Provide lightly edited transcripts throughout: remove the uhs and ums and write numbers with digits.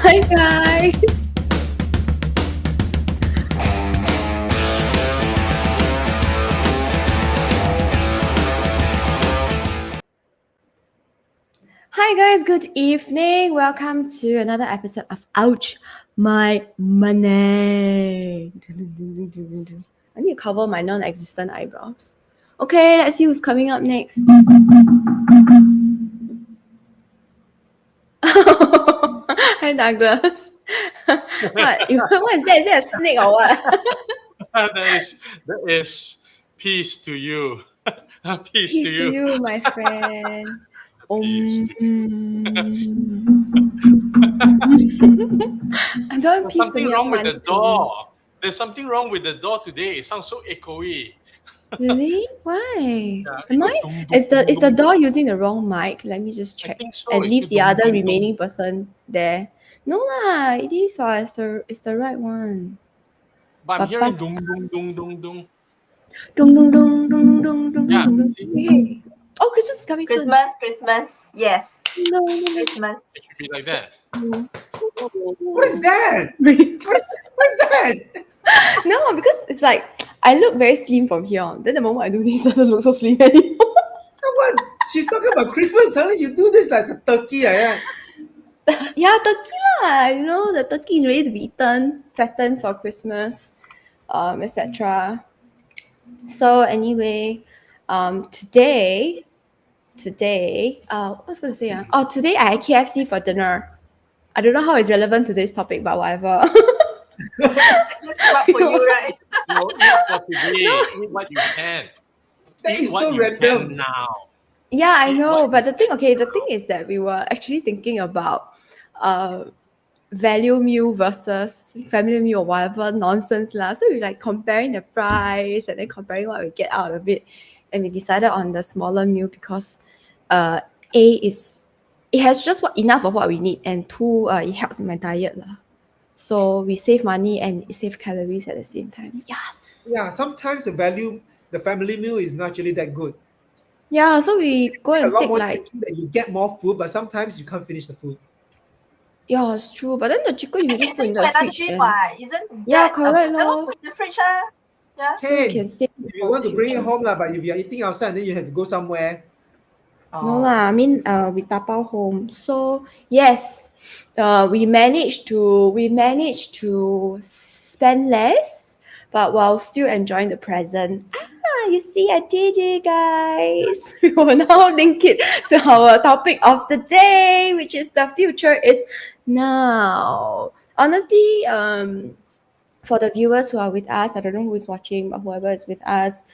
Hi guys. Hi guys, good evening. Welcome to another episode of Ouch My Money. I need to cover my non-existent eyebrows. Okay, let's see who's coming up next. Hi Douglas. What is that? Is that a snake or what? that is peace to you. Peace Peace to to you. you, my friend. Peace to you. I don't want There's peace to something me. I wrong want with money the to me. door. There's something wrong with the door today. It sounds so echoey. Really? Why? Yeah, it Am goes I? dum dum Is the dum is the dum. door using the wrong mic? Let me just I check think so. and It leave goes the dum other dum dum. remaining person there. No lah, it is. It's the right one. But I'm Papa. hearing dum dum dum dum dum. Dung dung dung dung dung dung dung Yeah, dung dung. see, Okay. Oh, Christmas is coming soon. Christmas. Yes, No, no, no, Christmas. it should be like that. no. What is that? Really? What is that? No, because it's like I look very slim from here on. Then the moment I do this, it doesn't look so slim anymore. What? She's talking about Christmas. Suddenly you do this like a turkey like that. Yeah, turkey lah. You know, the turkey is ready to be eaten, fattened for Christmas, etc. So anyway, today, what was I going to say? Oh, today I had KFC for dinner. I don't know how it's relevant to this topic, but whatever. Just come up for you, right? No, eat for today. Eat what you can. That Eat is what so you random. can now. Yeah, I Eat know, what but you the thing is that we were actually thinking about uh value meal versus family meal or whatever nonsense lah. So we like comparing the price and then comparing what we get out of it, and we decided on the smaller meal because uh A is it has just enough of what we need, and two it helps in my diet lah. So we save money and it save calories at the same time. Yes. Yeah, sometimes the family meal is not really that good. Yeah, so we go A and lot take more like thinking that you get more food, but sometimes you can't finish the food. yeah, it's true. But then the chicken you just It's put in into the another fridge day, and why? Isn't yeah, that correct I will lor. put in the fridge, ah. Yeah. So we Can can save if you for want the to bring it future. home lah, but if you're eating outside, then you have to go somewhere. No Oh. lah, I mean we tapao home. So yes, we managed to spend less, but while still enjoying the present. You see, I did it, guys. We will now link it to our topic of the day, which is the future is now. Honestly, for the viewers who are with us, I don't know who is watching, but whoever is with us,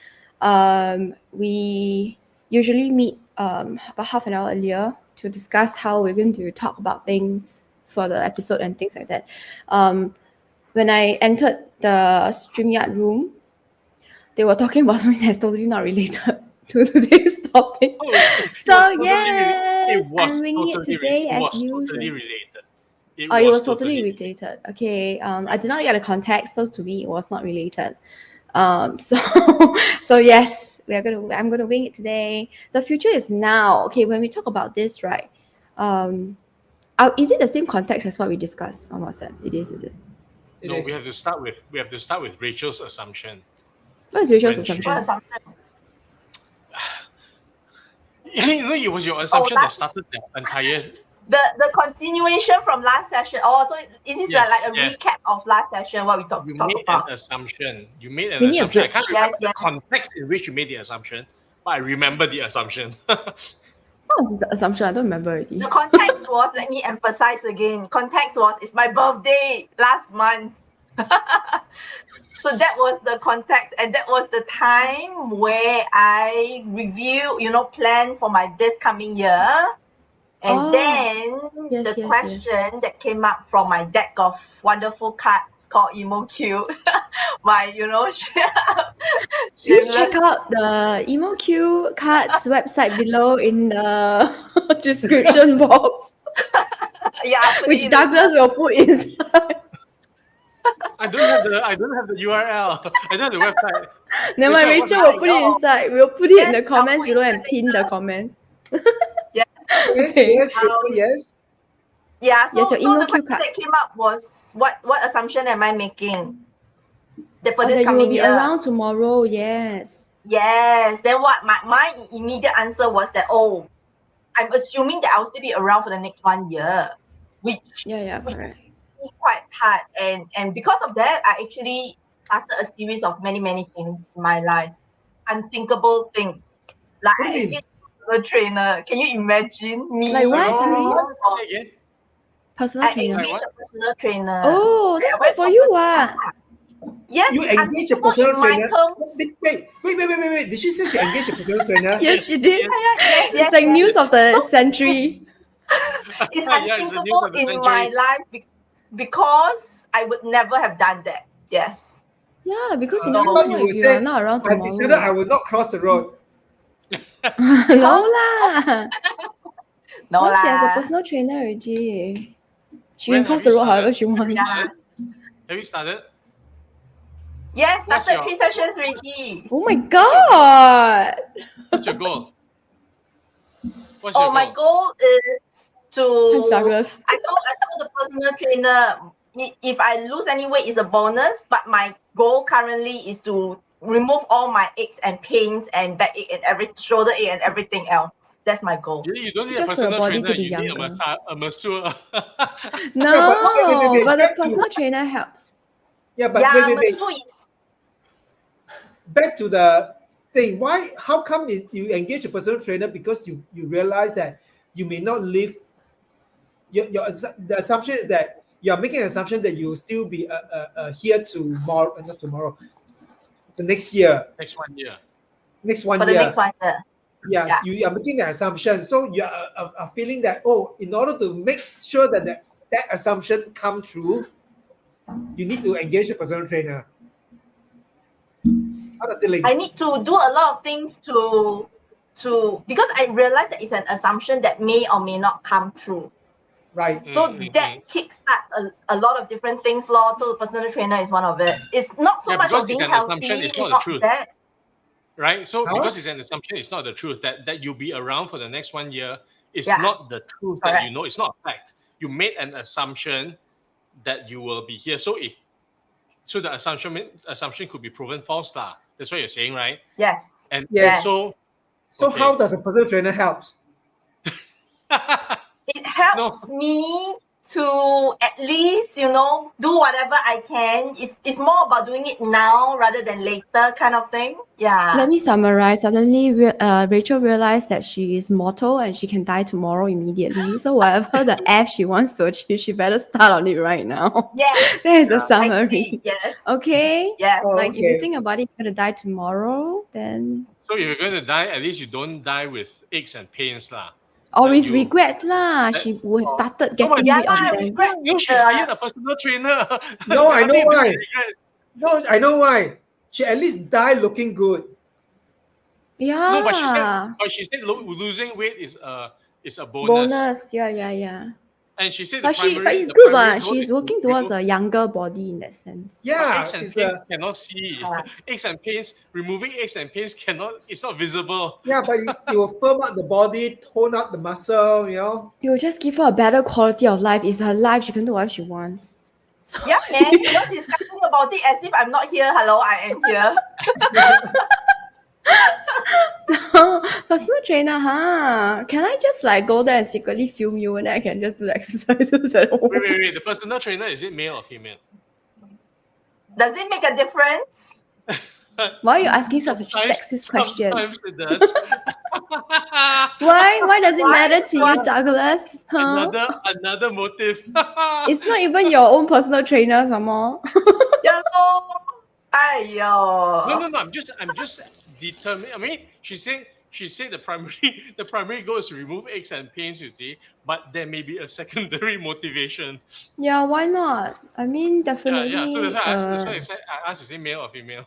we usually meet about half an hour earlier to discuss how we're going to talk about things for the episode and things like that. When I entered the StreamYard room, they were talking about something that's totally not related to today's topic. Oh, it So was totally yes, I'm winging it totally today it as was usual. totally related. It was totally related. Okay. I did not get the context, so to me it was not related. So so yes, I'm gonna wing it today. The future is now. Okay, when we talk about this, right? Is it the same context as what we discussed on WhatsApp? It is it? It No, is. we have to start with Rachel's assumption. What is Rachel's When she- assumption? What assumption? You know, it was your assumption that last- started the entire. The continuation from last session. Oh, so it is Yes, like a yes. recap of last session, what we talked You talk made about. an assumption. You made an We need a assumption. I bridge. can't Yes, remember the yes. context in which you made the assumption, but I remember the assumption. What was the assumption? I don't remember already. The context was, let me emphasize again, context was, it's my birthday last month. So that was the context, and that was the time where I review, plan for this coming year. And Oh, then yes, the yes, question that came up from my deck of wonderful cards called EmoQ by, Please shameless. check out the EmoQ Cards website below in the description box, Yeah, I'll put it which in Douglas will put inside. I don't have the URL. I don't have the website. Never mind, Rachel will put it know. inside. We'll put it in the Yes, I'll comments put it below and inside pin the comment. Yes, Okay. yes, Rachel, yes. Yeah, so Yes, your so email the cue question that cards. came up was what assumption am I making that for Or this that you will coming be year? around tomorrow. Yes. Yes. Then what my immediate answer was that, oh, I'm assuming that I'll still be around for the next 1 year, which Yeah, which correct. is quite hard. And because of that, I actually started a series of many things in my life. Unthinkable things. Like What do I you mean? engaged a trainer. Can you imagine me? Like Wait, what? what, Sorry? what, what? Say again. Personal I trainer. Like engaged what? a personal trainer. Oh, that's I good went for for you, what? yes, You it's engage a unthinkable personal in my trainer? terms. Wait. Did she say she engaged a personal trainer? Yes, you did. Yes. Yes, It's yes, like yes. news of the century. It's Yeah, it's the news unthinkable of the in my century. life because I would never have done that. Yes. Yeah, because you I never So thought know you if would you are say, not around I decided I tomorrow. would not cross the road. No lah. no Now she has a lah. personal trainer already. She When can have cross you the road started? however she Have you wants. Yeah. started? Have you started? Yes, What's started your 3 sessions already. Oh my god! What's your goal? What's Oh, your my goal? goal is Punch to Douglas. I told the personal trainer if I lose any weight is a bonus, but my goal currently is to remove all my aches and pains and back ache and every shoulder ache and everything else. That's my goal. You don't So need a just for your personal body trainer. to be You need a, younger. a masseur. Yeah, but No, wait. but the Back to personal trainer helps. yeah, but Yeah, wait. Masu is Back to the thing. Why? How come you engage a personal trainer? Because you realize that you may not live. The assumption is that you are making an assumption that you will still be here tomorrow, not tomorrow, the next year, Next 1 year. next for one the next year. 1 year. Yes, Yeah. you are making an assumption. So you are feeling that, oh, in order to make sure that assumption come true, you need to engage a personal trainer. How does it link? I need to do a lot of things to because I realize that it's an assumption that may or may not come true. Right. So that kickstart a lot of different things, Lord. So the personal trainer is one of it. It's not so Yeah, much because of it's being an assumption, healthy, it's it's not the not truth. that. Right? So Huh? because it's an assumption, it's not the truth. That you'll be around for the next 1 year is Yeah. not the truth that you Correct. know. It's not a fact. You made an assumption that you will be here. So the assumption could be proven false lah. That's what you're saying, right? Yes. And Yes. so So okay. how does a personal trainer helps? It helps me to at least, do whatever I can. It's more about doing it now rather than later kind of thing. Yeah. Let me summarize. Suddenly, Rachel realized that she is mortal and she can die tomorrow immediately. So whatever the F she wants to achieve, she better start on it right now. Yes. That is the Yeah. summary. Yes. Okay? Yes. Oh, Like, if you okay. think about it, you're going to die tomorrow, then... So if you're going to die, at least you don't die with aches and pains lah. Or Like with you- regrets lah. She would have started Oh my getting Yeah rid of lah, them. regrets You is should hire a personal trainer. No, I know Nothing why. regrets. No, I know why. She at least died looking good. Yeah. No, but she said losing weight is a bonus. Bonus. Yeah. And she said But the primary. it's the good primary one. goal She's is to working towards remove- a younger body in that sense. But Yeah, aches and it's pains cannot see. Ah. Aches and pains, removing aches and pains it's not visible. yeah, but it will firm up the body, tone up the muscle, It will just give her a better quality of life. It's her life. She can do whatever she wants. Yeah, man. You're discussing about it as if I'm not here. Hello, I am here. Personal trainer, huh? Can I just go there and secretly film you and then I can just do the exercises at home? Wait. The personal trainer, is it male or female? Does it make a difference? Why are you asking such a Sometimes- sexist question? Sometimes it does. Why does it Why? matter to you, Douglas? Huh? Another motive. It's not even your own personal trainer, some more. Yeah, no. Aiyo. No. I'm just determined. I mean, she said the primary goal is to remove aches and pains, you see, but there may be a secondary motivation. Yeah, why not? I mean, definitely. Yeah. So that's why I asked, is it male or female?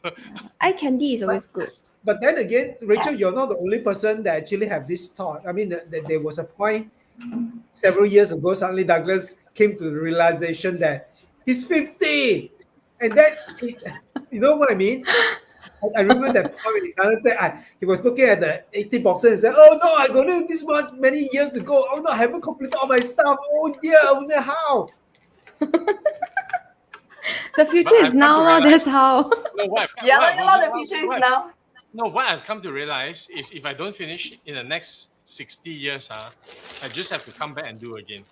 eye candy is always good. But then again, Rachel, you're not the only person that actually have this thought. I mean, that there was a point several years ago, suddenly Douglas came to the realization that he's 50. And that is, you know what I mean? I remember that point when his son said, he was looking at the 80 boxes and said, "Oh no, I got this much many years to go. Oh no, I haven't completed all my stuff. Oh dear, oh no, how?" The future But is I've come to now. realize, That's how. no, Yeah, the future is now. no, what I've come to realize is if I don't finish in the next 60 years, I just have to come back and do again.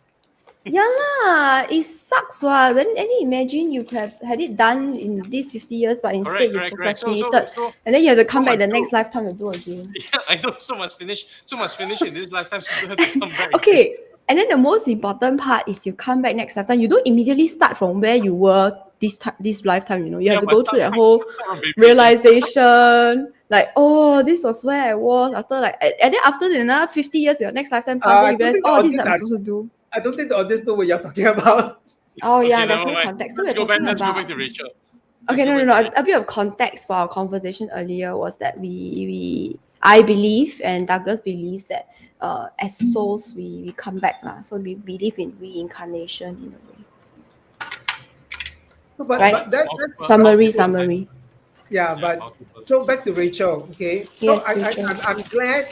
Yeah lah, it sucks. When any imagine you could have had it done in these 50 years, but instead you Correct. procrastinated, and then you have to come back the next so lifetime to do again. yeah, I know. So must finish in this lifetime. So you have to come back. Again. Okay, and then the most important part is you come back next lifetime. You don't immediately start from where you were this lifetime. You know, you have to but go through that start whole from baby again. realization. Like, oh, this was where I was after and then after another 50 years, your next lifetime passes, you realize, oh, this is what I'm supposed to do. I don't think the audience know what you're talking about. Oh yeah, Okay, there's never no mind. context. So Let's we're go back. talking Let's go about. back to Rachel. Okay, no. A bit of context for our conversation earlier was that I believe and Douglas believes that as souls we come back lah. So we believe in reincarnation in a way. But, Right. but that, that's Summary. yeah. But so back to Rachel. Okay. So Yes, Rachel. I'm glad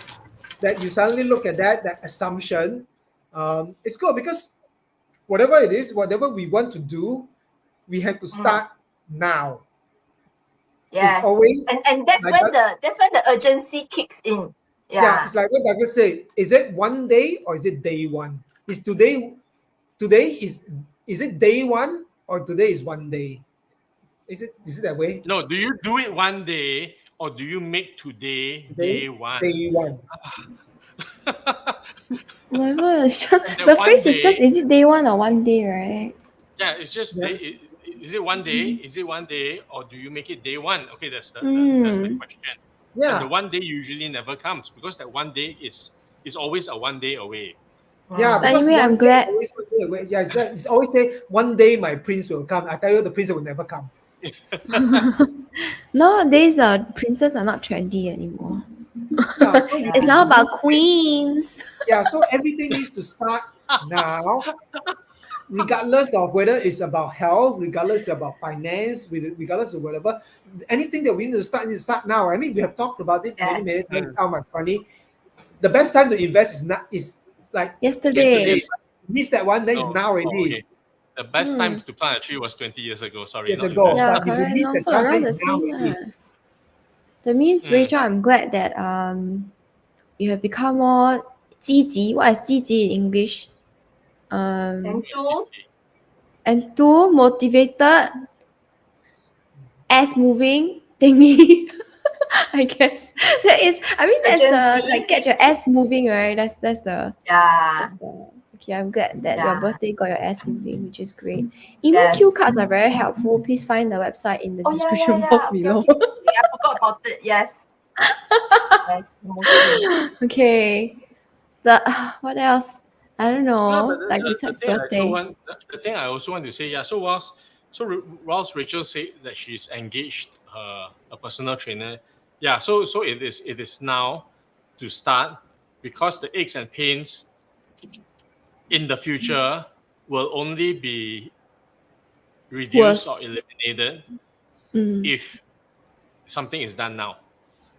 that you suddenly look at that assumption. It's good because whatever it is, whatever we want to do, we have to start now. Yes. It's always and that's like when the urgency kicks in. Yeah, it's like what Douglas said. Is it one day or is it day one? Is today is it day one or today is one day? Is it that way? No, do you do it one day or do you make today day one? Day one. Whatever. that The one phrase is just, day- is it day one or one day, right? Yeah, it's just Yeah. is it one day? Is it one day or do you make it day one? Okay, that's the question. Yeah. And the one day usually never comes because that one day is always a one day away. Yeah, But because anyway, I'm one day glad- is always one day away. Yeah, it's always say one day my prince will come. I tell you, the prince will never come. Nowadays, princes are not trendy anymore. Yeah, so you It's need all to about do- queens. Yeah, so everything needs to start now, regardless of whether it's about health, regardless about finance, regardless of whatever. Anything that we need to start now. I mean, we have talked about it many times. How much money? The best time to invest is like Yesterday. Miss that one, then it's now already. Okay. The best time to plant a tree was 20 years ago. Sorry, Years not ago. invest. Yeah, But if you correct. miss No, the so chance, around then the it's now same already. lah. That means, Rachel, I'm glad that you have become more 积极. What is 积极 in English? And two, motivated, ass moving thingy. I guess that is. I mean, that's Urgency. the get your ass moving, right? That's the. Yeah. That's the. Okay, I'm glad that your Yeah. birthday got your ass moving, which is great. Emo cue cards are very helpful. Please find the website in the description box below. Okay. I forgot about it. Yes. Yes. Okay. What else? I don't know. but Like besides the thing I also want to say, yeah. So whilst Rachel said that she's engaged a personal trainer, yeah. So it is now to start because the aches and pains in the future will only be reduced or Worse. eliminated if something is done now.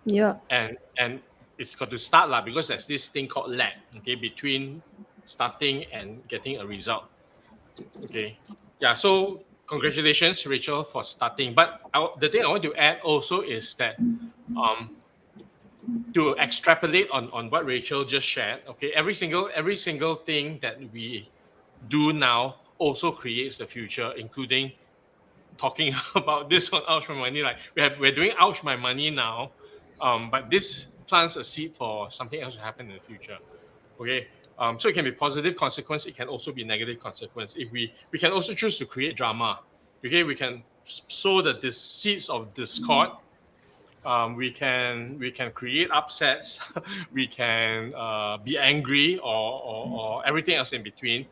Yeah. And it's got to start lah because there's this thing called lag, okay, between starting and getting a result. Okay. Yeah, so congratulations, Rachel, for starting. But the thing I want to add also is that to extrapolate on what Rachel just shared, okay, every single thing that we do now also creates the future, including talking about this on Ouch My Money. Like we're doing Ouch My Money now, but this plants a seed for something else to happen in the future. Okay. So it can be positive consequence. It can also be negative consequence. If we can also choose to create drama. Okay, we can sow the seeds of discord. We can create upsets. We can be angry or everything else in between,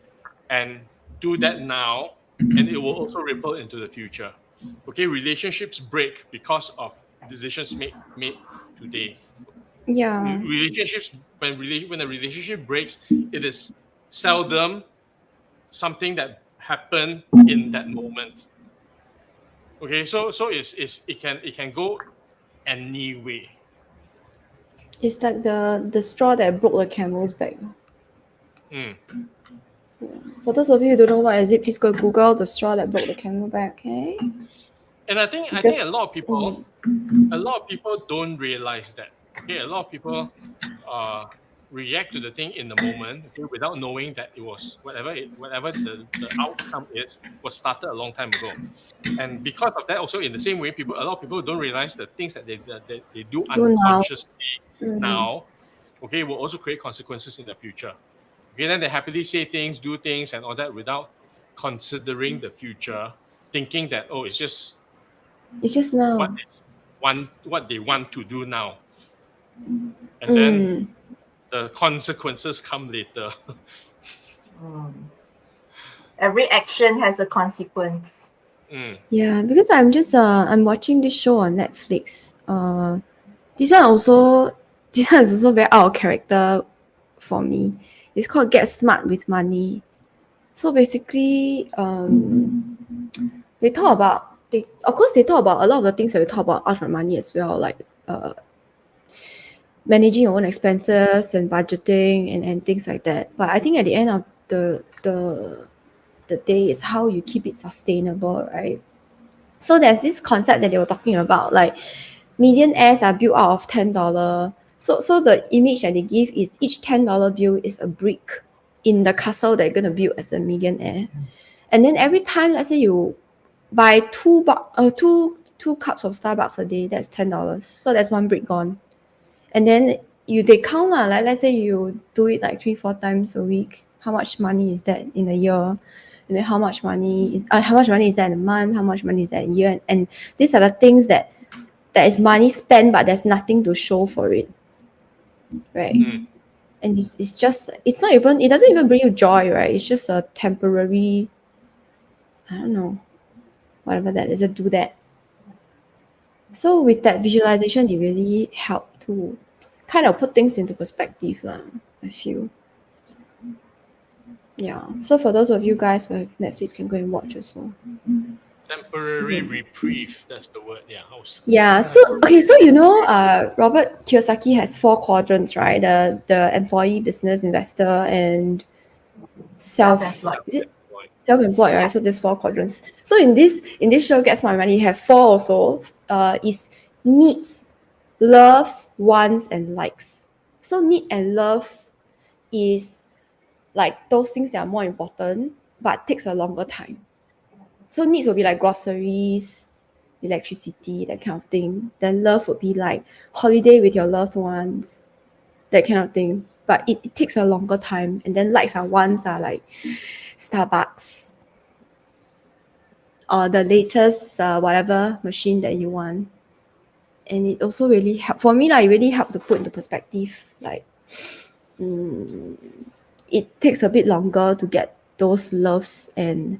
and do that now, and it will also ripple into the future. Okay, relationships break because of decisions made today. Yeah. Relationships when a relationship breaks, it is seldom something that happened in that moment. Okay, so it can go any way. It's like the straw that broke the camel's back. Mm. For those of you who don't know what is it, please go Google the straw that broke the camel back. Okay. And I think Because a lot of people don't realize that. Okay, a lot of people uh, react to the thing in the moment, okay, without knowing that it was whatever the outcome is was started a long time ago. And because of that, also in the same way, a lot of people don't realize the things that they do do now. unconsciously now, okay, will also create consequences in the future. Okay, then they happily say things, do things, and all that without considering the future, thinking that it's just It's just now. what they want to do now, and then the consequences come later. Every action has a consequence. Yeah, because I'm watching this show on Netflix. This one is also very out of character for me. It's called Get Smart with Money. So basically, they talk about they talk about a lot of the things that we talk about out from money as well, like managing your own expenses and budgeting and things like that. But I think at the end of the day is how you keep it sustainable, right? So there's this concept that they were talking about, like millionaires are built out of $10. So the image that they give is each $10 bill is a brick in the castle that you're gonna build as a millionaire. And then every time, let's say you buy two cups of Starbucks a day, that's $10. So that's one brick gone. And then they count lah, like let's say you do it like 3-4 times a week. How much money is that in a year? And then how much money is that in a month? How much money is that in a year? And these are the things that is money spent, but there's nothing to show for it, right? And it's just it doesn't even bring you joy, right? It's just a temporary, I don't know, whatever that is, a do that. So with that visualization, it really helped to kind of put things into perspective lah, I feel. Yeah. So for those of you guys who have Netflix, can go and watch also. Temporary reprieve, that's the word. Yeah. Yeah. So Robert Kiyosaki has 4 quadrants, right? The employee, business, investor, and Self-employed. self-employed, right? So there's 4 quadrants. So in this show, Get Smart Money, you have 4 also. Is needs, loves, wants, and likes. So need and love is like those things that are more important but takes a longer time. So needs will be like groceries, electricity, that kind of thing. Then love would be like holiday with your loved ones, that kind of thing. But it takes a longer time. And then likes are wants are like Starbucks or the latest whatever machine that you want. And it also really helped for me, like it really helped to put into perspective, like it takes a bit longer to get those loves and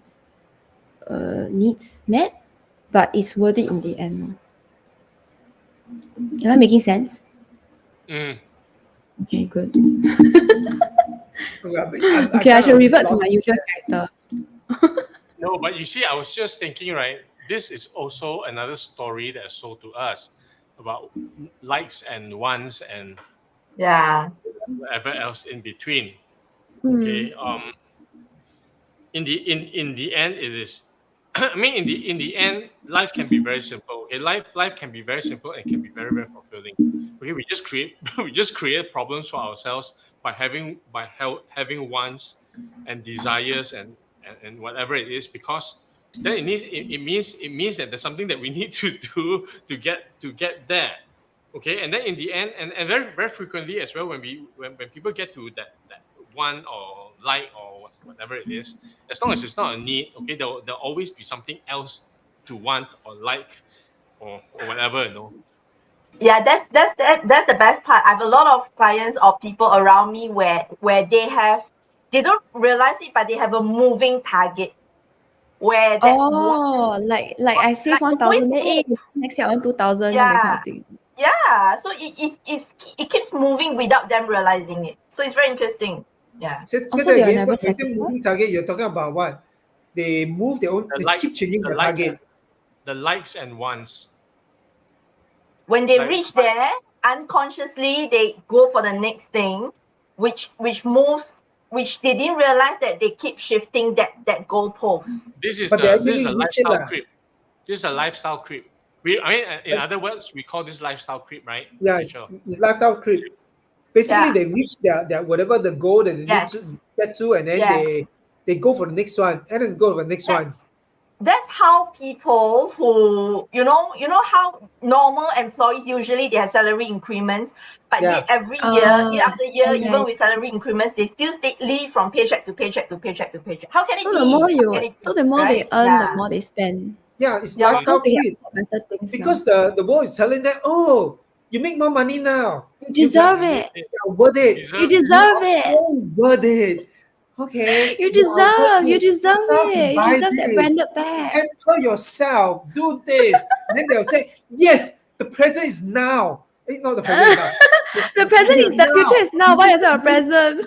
needs met, but it's worth it in the end. Am I making sense? Okay, good. Okay, I should revert to my usual character. No, but you see, I was just thinking, right? This is also another story that's sold to us about likes and wants and whatever else in between. Okay. In the end, it is. I mean, in the end, life can be very simple. Okay, life can be very simple and can be very, very fulfilling. Okay, we just create problems for ourselves by having wants and desires and whatever it is, because then it means that there's something that we need to do to get there. Okay, and then in the end, and very, very frequently as well, when people get to that want or like or whatever it is, as long as it's not a need, okay, there'll always be something else to want or like or whatever, Yeah, that's the best part. I have a lot of clients or people around me where they don't realize it, but they have a moving target where that like I save 1,000, then next year I want 2,000, that kind of thing. Yeah, so it keeps moving without them realizing it. So it's very interesting. Yeah. Say Also, that they are again. never What you say satisfied. moving target? You're talking about what? They move their own. They keep changing the target. the likes and wants. When they Like, reach there, unconsciously they go for the next thing, which moves, which they didn't realize that they keep shifting that goalpost. But they this is actually a reach it lifestyle lah. creep. This is a lifestyle creep. I mean, in other words, we call this lifestyle creep, right? Yeah, Rachel? it's lifestyle creep. Basically, Yeah. they reach their whatever the goal that they need to Yes. get to, and then Yes. they go for the next one, and then go for the next one. That's how people who how normal employees usually they have salary increments, but yet Yeah. every year, year after year, Yeah, even with salary increments, they still live from paycheck to paycheck to paycheck to paycheck. How can it So be? the more How can you, it so be? the more they Right? earn, the Yeah. more they spend Yeah, it's Yeah, lor. because lifestyle they creep. have better things now. Because the world is telling them, oh, you make more money now. You deserve You it. You're worth it. You deserve it. You deserve are it. so worth it. Okay. You You are worth deserve. You it. deserve Yourself to it. You buy deserve that this. branded bag. Pamper yourself. Do this. And then they'll say, yes, the present is now. No, the present is now. The present is the future is now. Why is it a present? No,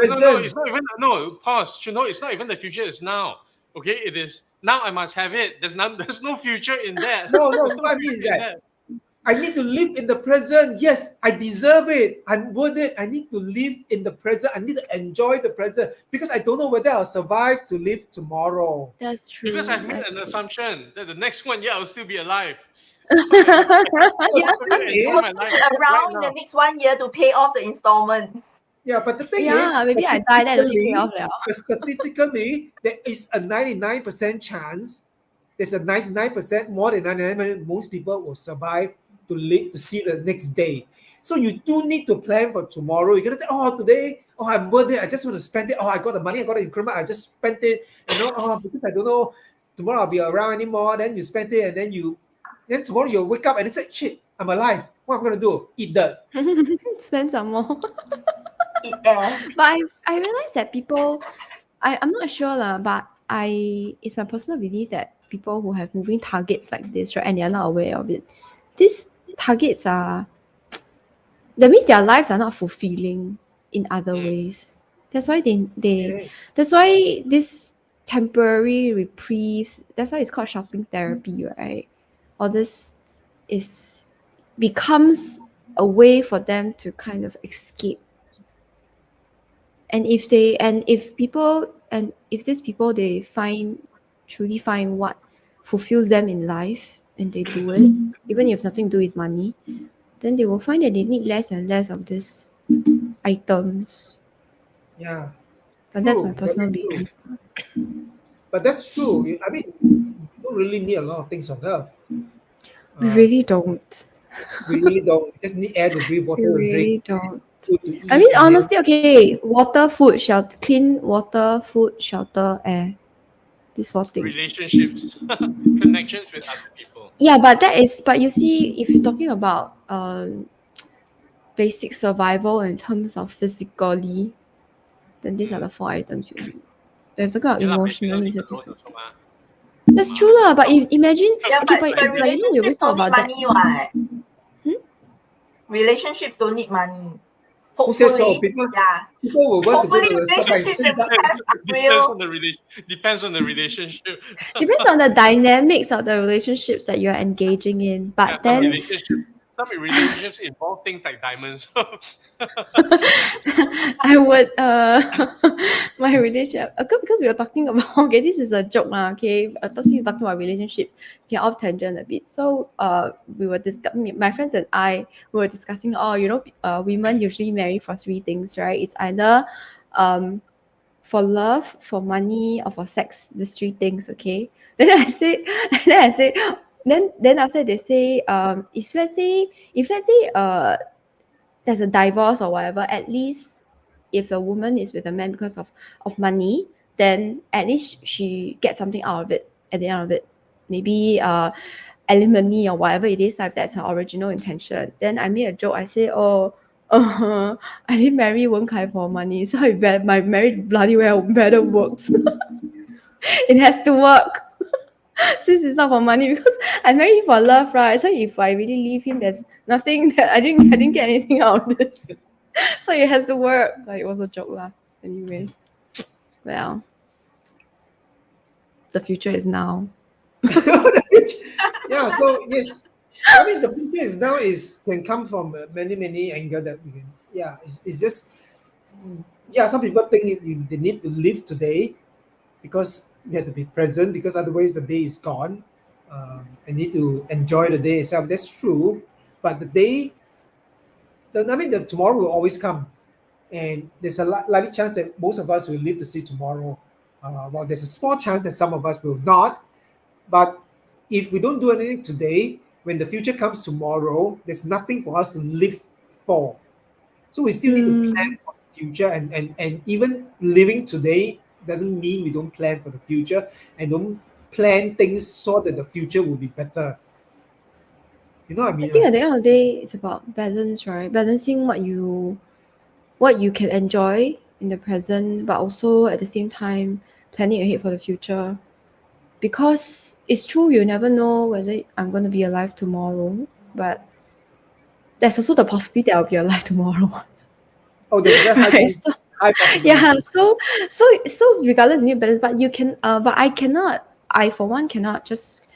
it's Present. not even. No, pause. You know, it's not even the future. It's now. Okay, it is now. I must have it. There's none. There's no future in that. No, There's no what I mean is future in that that. I need to live in the present. Yes, I deserve it. I'm worth it. I need to live in the present. I need to enjoy the present because I don't know whether I'll survive to live tomorrow. That's true. Because I've made That's an true. assumption that the next one year I'll still be alive. You have The to thing Enjoy is, my life sit right around in the now. next 1 year to pay off the installments. yeah, but the thing is, Yeah, maybe I die then only pay off now. statistically, there is a 99% chance. There's a 99%, more than 99%, most people will survive to live to see the next day. So you do need to plan for tomorrow. You're gonna say, oh, today, oh, I'm worth it. I just want to spend it. Oh, I got the money, I got the increment, I just spent it. Oh, because I don't know tomorrow I'll be around anymore. Then you spend it, and then tomorrow you'll wake up and it's like, shit, I'm alive. What am I gonna do? Eat dirt. Spend some more. Eat air. But I realize that people, I'm not sure lah, but it's my personal belief that people who have moving targets like this, right, and they are not aware of it, these targets are, that means their lives are not fulfilling in other ways. That's why It is. that's why this temporary reprieve, that's why it's called shopping therapy, right? All this is becomes a way for them to kind of escape. And if these people they truly find what fulfills them in life and they do it, even if nothing to do with money, then they will find that they need less and less of these items. Yeah. But that's my True, personal very true. belief. But that's true. I mean, you don't really need a lot of things on earth. We really don't. We really don't. Just need air to breathe, We water to drink, really don't. food to eat. I mean, and then- honestly, okay, water, food, shelter, clean water, food, shelter, air. These four things. Relationships, connections with other people. Yeah, but you see, if you're talking about basic survival in terms of physically, then these are the four items you need. But if you're talking about Yeah, lah, emotionally, it's a physically alone different also, thing. That's true lah, but if imagine, Yeah, okay, but but like, you know, we always relationships talk don't need about that. money, what? Hmm? Relationships don't need money. Who says so? Hopefully, yeah. People will want to go Hopefully, to the shop and relationships see that we that. have are Depends on real. the depends on the relationship. Depends on the dynamics of the relationships that you're engaging in. Yeah, But then some relationships involve things like diamonds. I would my relationship because we were talking about okay, this is a joke lah, okay. Since you're talking about relationship, okay, off tangent a bit. So we were discussing, my friends and I were discussing, women usually marry for three things, right? It's either for love, for money, or for sex. These three things, okay. Then after they say if let's say there's a divorce or whatever, at least if a woman is with a man because of money, then at least she gets something out of it at the end of it. Maybe alimony or whatever it is, if that's her original intention. Then I made a joke. I say, oh, I didn't marry Wen Kai for money, so my marriage bloody well better works. It has to work. Since it's not for money, because I married him for love, right? So if I really leave him, there's nothing that I didn't get anything out of this. So it has to work. But it was a joke lah. Anyway. Well. The future is now. Yeah, so yes. I mean, the future is now is can come from many angle that we can. Yeah, it's just yeah. Some people think they need to live today because you have to be present because otherwise the day is gone. And need to enjoy the day itself. That's true, but I mean, the tomorrow will always come, and there's a likely chance that most of us will live to see tomorrow. Well, there's a small chance that some of us will not. But if we don't do anything today, when the future comes tomorrow, there's nothing for us to live for. So we still need to plan Mm. for the future, and even living today doesn't mean we don't plan for the future and don't plan things so that the future will be better. You know what I I mean, think right? at the end of the day, it's about balance, right? Balancing what you can enjoy in the present, but also at the same time planning ahead for the future. Because it's true, you never know whether I'm going to be alive tomorrow, but there's also the possibility that I'll be alive tomorrow, Oh, there's a very right? So high yeah, possibility. so regardless, you need balance, but you can, but I cannot. I for one cannot just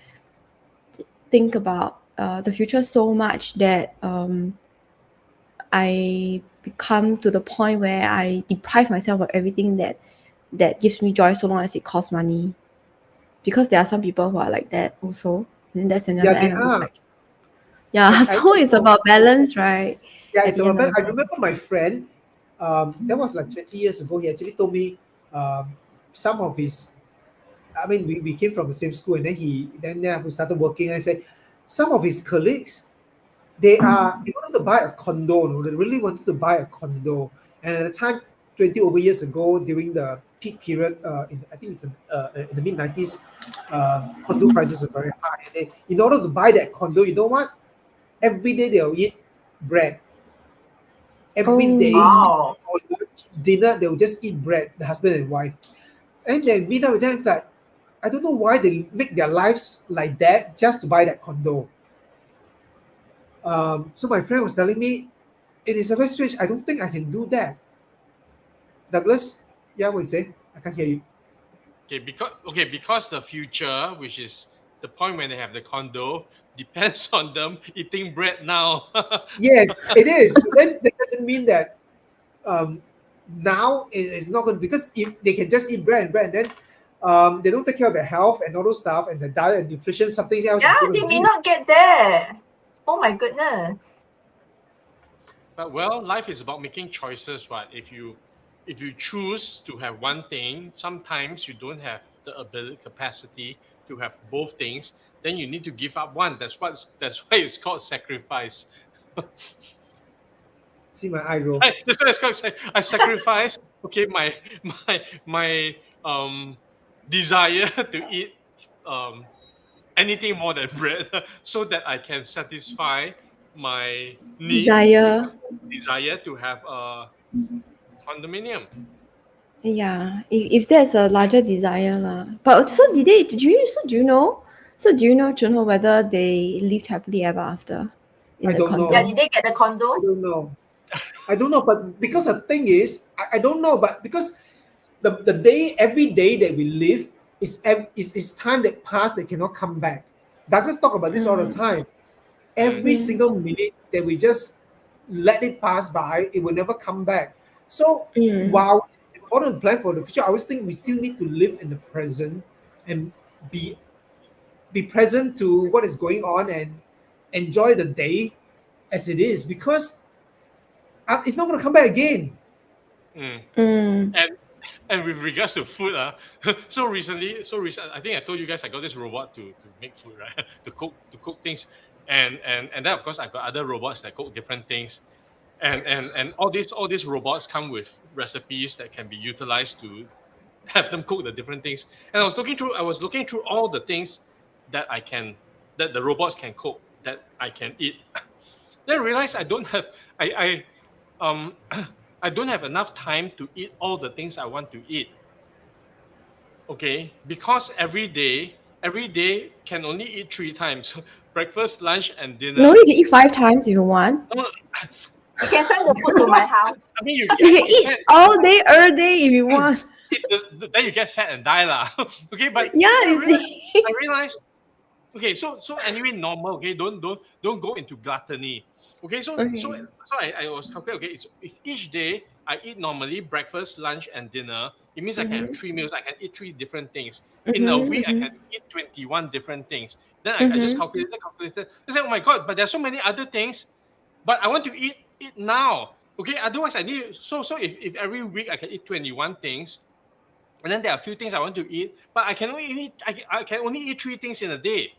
think about the future so much that I become to the point where I deprive myself of everything that gives me joy so long as it costs money. Because there are some people who are like that also. And that's Yeah, another they end of the are. spectrum. Yeah, I so it's know. about balance, right? Yeah, At it's the about end of that. the I day. remember my friend, that was like 20 years ago. He actually told me some of his, I mean, we came from the same school, and then we started working. And I said, some of his colleagues, they wanted to buy a condo. No? They really wanted to buy a condo. And at the time, 20 over years ago, during the peak period, I think it's in the mid 90s, condo prices are very high. And in order to buy that condo, you know what? Every day they'll eat bread. Every day Oh, Wow. for lunch, dinner, they'll just eat bread, the husband and wife. And then meet up with them, it's like, I don't know why they make their lives like that just to buy that condo. So my friend was telling me, it is a very strange. I don't think I can do that. Douglas, yeah, what you say? I can't hear you. Because the future, which is the point when they have the condo, depends on them eating bread now. Yes, it is. But then that doesn't mean that um, now it is not good because if they can just eat bread, and then they don't take care of their health and all those stuff and the diet and nutrition, something else Yeah, is going they to may give. not get there. Oh my goodness. But well, life is about making choices, right? If you choose to have one thing, sometimes you don't have the ability capacity to have both things, then you need to give up one. That's why it's called sacrifice. See my eye roll. That's what it's called. I sacrifice, okay, my desire to eat um anything more than bread so that I can satisfy my need, desire. desire to have a condominium. Yeah, if there's a larger desire lah. But so did they? Do you know? So do you know, Junho, whether they lived happily ever after in I the don't Yeah, know. did condo? they get the I condo? don't know. I don't know, but because the thing is, I don't know, but because the day, every day that we live is time that passed that cannot come back. Douglas talk about this all the Mm. time. Mm. Every Mm. single minute that we just let it pass by, it will never come back. So Mm. while it's important to plan for the future, I always think we still need to live in the present and be be present to what is going on and enjoy the day as it is because it's not going to come back again. Mm. Mm. And with regards to food, so recent, I think I told you guys I got this robot to make food, right? to cook things, and then of course I got other robots that cook different things, and all these robots come with recipes that can be utilized to have them cook the different things. And I was looking through all the things that I can that the robots can cook that I can eat. Then I realized um I don't have enough time to eat all the things I want to eat. Okay, because every day can only eat three times: breakfast, lunch, and No, dinner. you can eat 5 times if you want. No, no, You can send the food to my house. I mean You can eat all day, every day if you want. then you get fat and die lah. Okay, but Yeah, then I you realized, see. I realized okay, so anyway, normal. Okay, don't go into gluttony. Okay, so Okay. I was calculating. Okay, so if each day I eat normally breakfast, lunch, and dinner, it means I can have Mm-hmm. 3 meals. I can eat 3 different things. In a week, I Mm-hmm. can eat 21 different things. Then I just Mm-hmm. calculated. I said, oh my god, but there's so many other things. But I want to eat it now. Okay, otherwise I need so if every week I can eat 21 things, and then there are a few things I want to eat, but I can only eat 3 things in a day.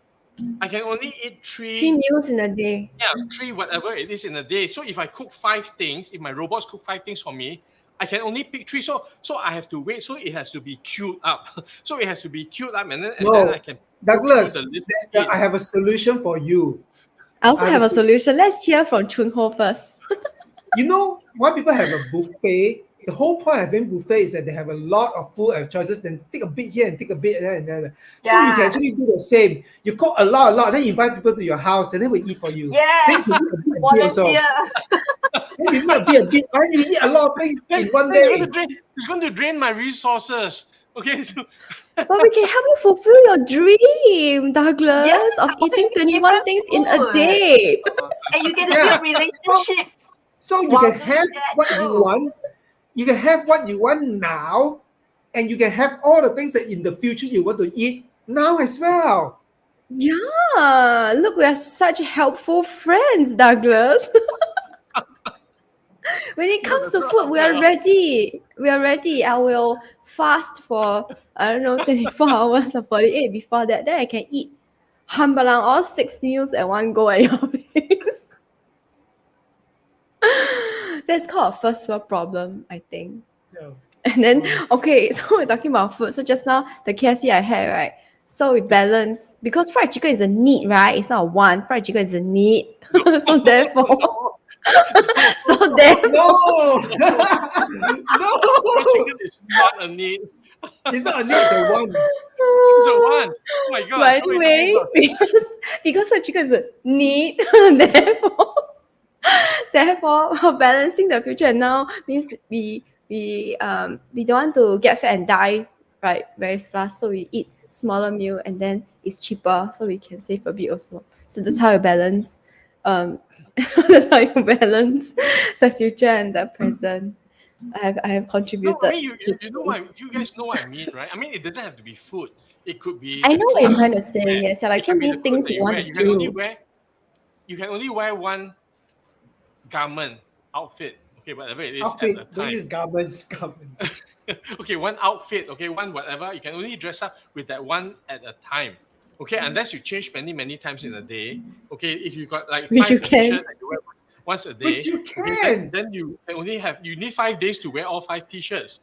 I can only eat 3 three, meals in a day. yeah, three whatever it is in a day. So if I cook 5 things, if my robots cook 5 things for me, I can only pick three. So I have to wait. So it has to be queued up. So it has to be queued up, and then I No, can go through the Douglas, list and eat. I have a solution for you. I also I have have a a sol- solution. Let's hear from Chunho first. You know why people have a buffet? The whole point of having buffet is that they have a lot of food and choices. Then take a bit here and take a bit there and there. So you can Yeah. actually do the same. You cook a lot. Then you invite people to your house, and then we eat for you. Then Yeah. you can eat a bit also. Volunteer. Then you eat a bit. And you eat a lot of things Then, in one then day. it's going to drain my resources. Okay, so, But we can help you fulfill your dream, Yeah. Douglas, of eating 21 Different things in a food. day. And you get to Yeah. build relationships So you while can doing have that what you too. want. You can have what you want now, and you can have all the things that in the future you want to eat now as well. Yeah, look, we are such helpful friends, Douglas. When it no, comes that's to not food, how we we are are. ready. We are ready. I will fast for, I don't know, 24 hours or 48 before that. Then I can eat hambalang all 6 meals at one go at your place. That's called a first world problem, I think. Yeah. And then, okay, so we're talking about food. So just now, the KFC I had, right? So we balance because fried chicken is a need, right? It's not a want. Fried chicken is a need. No, So therefore, no, no, so therefore, No, no. Fried no, chicken is not a need. it's not a need, it's a one. It's a want. Oh my god, but what are you talking anyway, about? because fried chicken is a need, therefore, balancing the future now means we don't want to get fat and die right very fast, so we eat smaller meal and then it's cheaper, so we can save a bit also. So that's how you balance. That's how you balance the future and the present. I have No, I contributed mean to you know what this. you guys know what I mean, right? I mean it doesn't have to be food. It could be I the know what you're clothes trying that to you say. wear. Yes, there are like It so can be many the clothes things that you you want wear. to do. You can only wear one garment outfit, okay, whatever it is at a Outfit, don't time. use garment. Okay, one outfit, okay, one whatever. You can only dress up with that one at a time. Okay, unless you change many times in a day. Okay, if you got like Which you five can. t-shirts that you wear once a But day, you okay, can. then you need 5 days to wear all 5 t-shirts.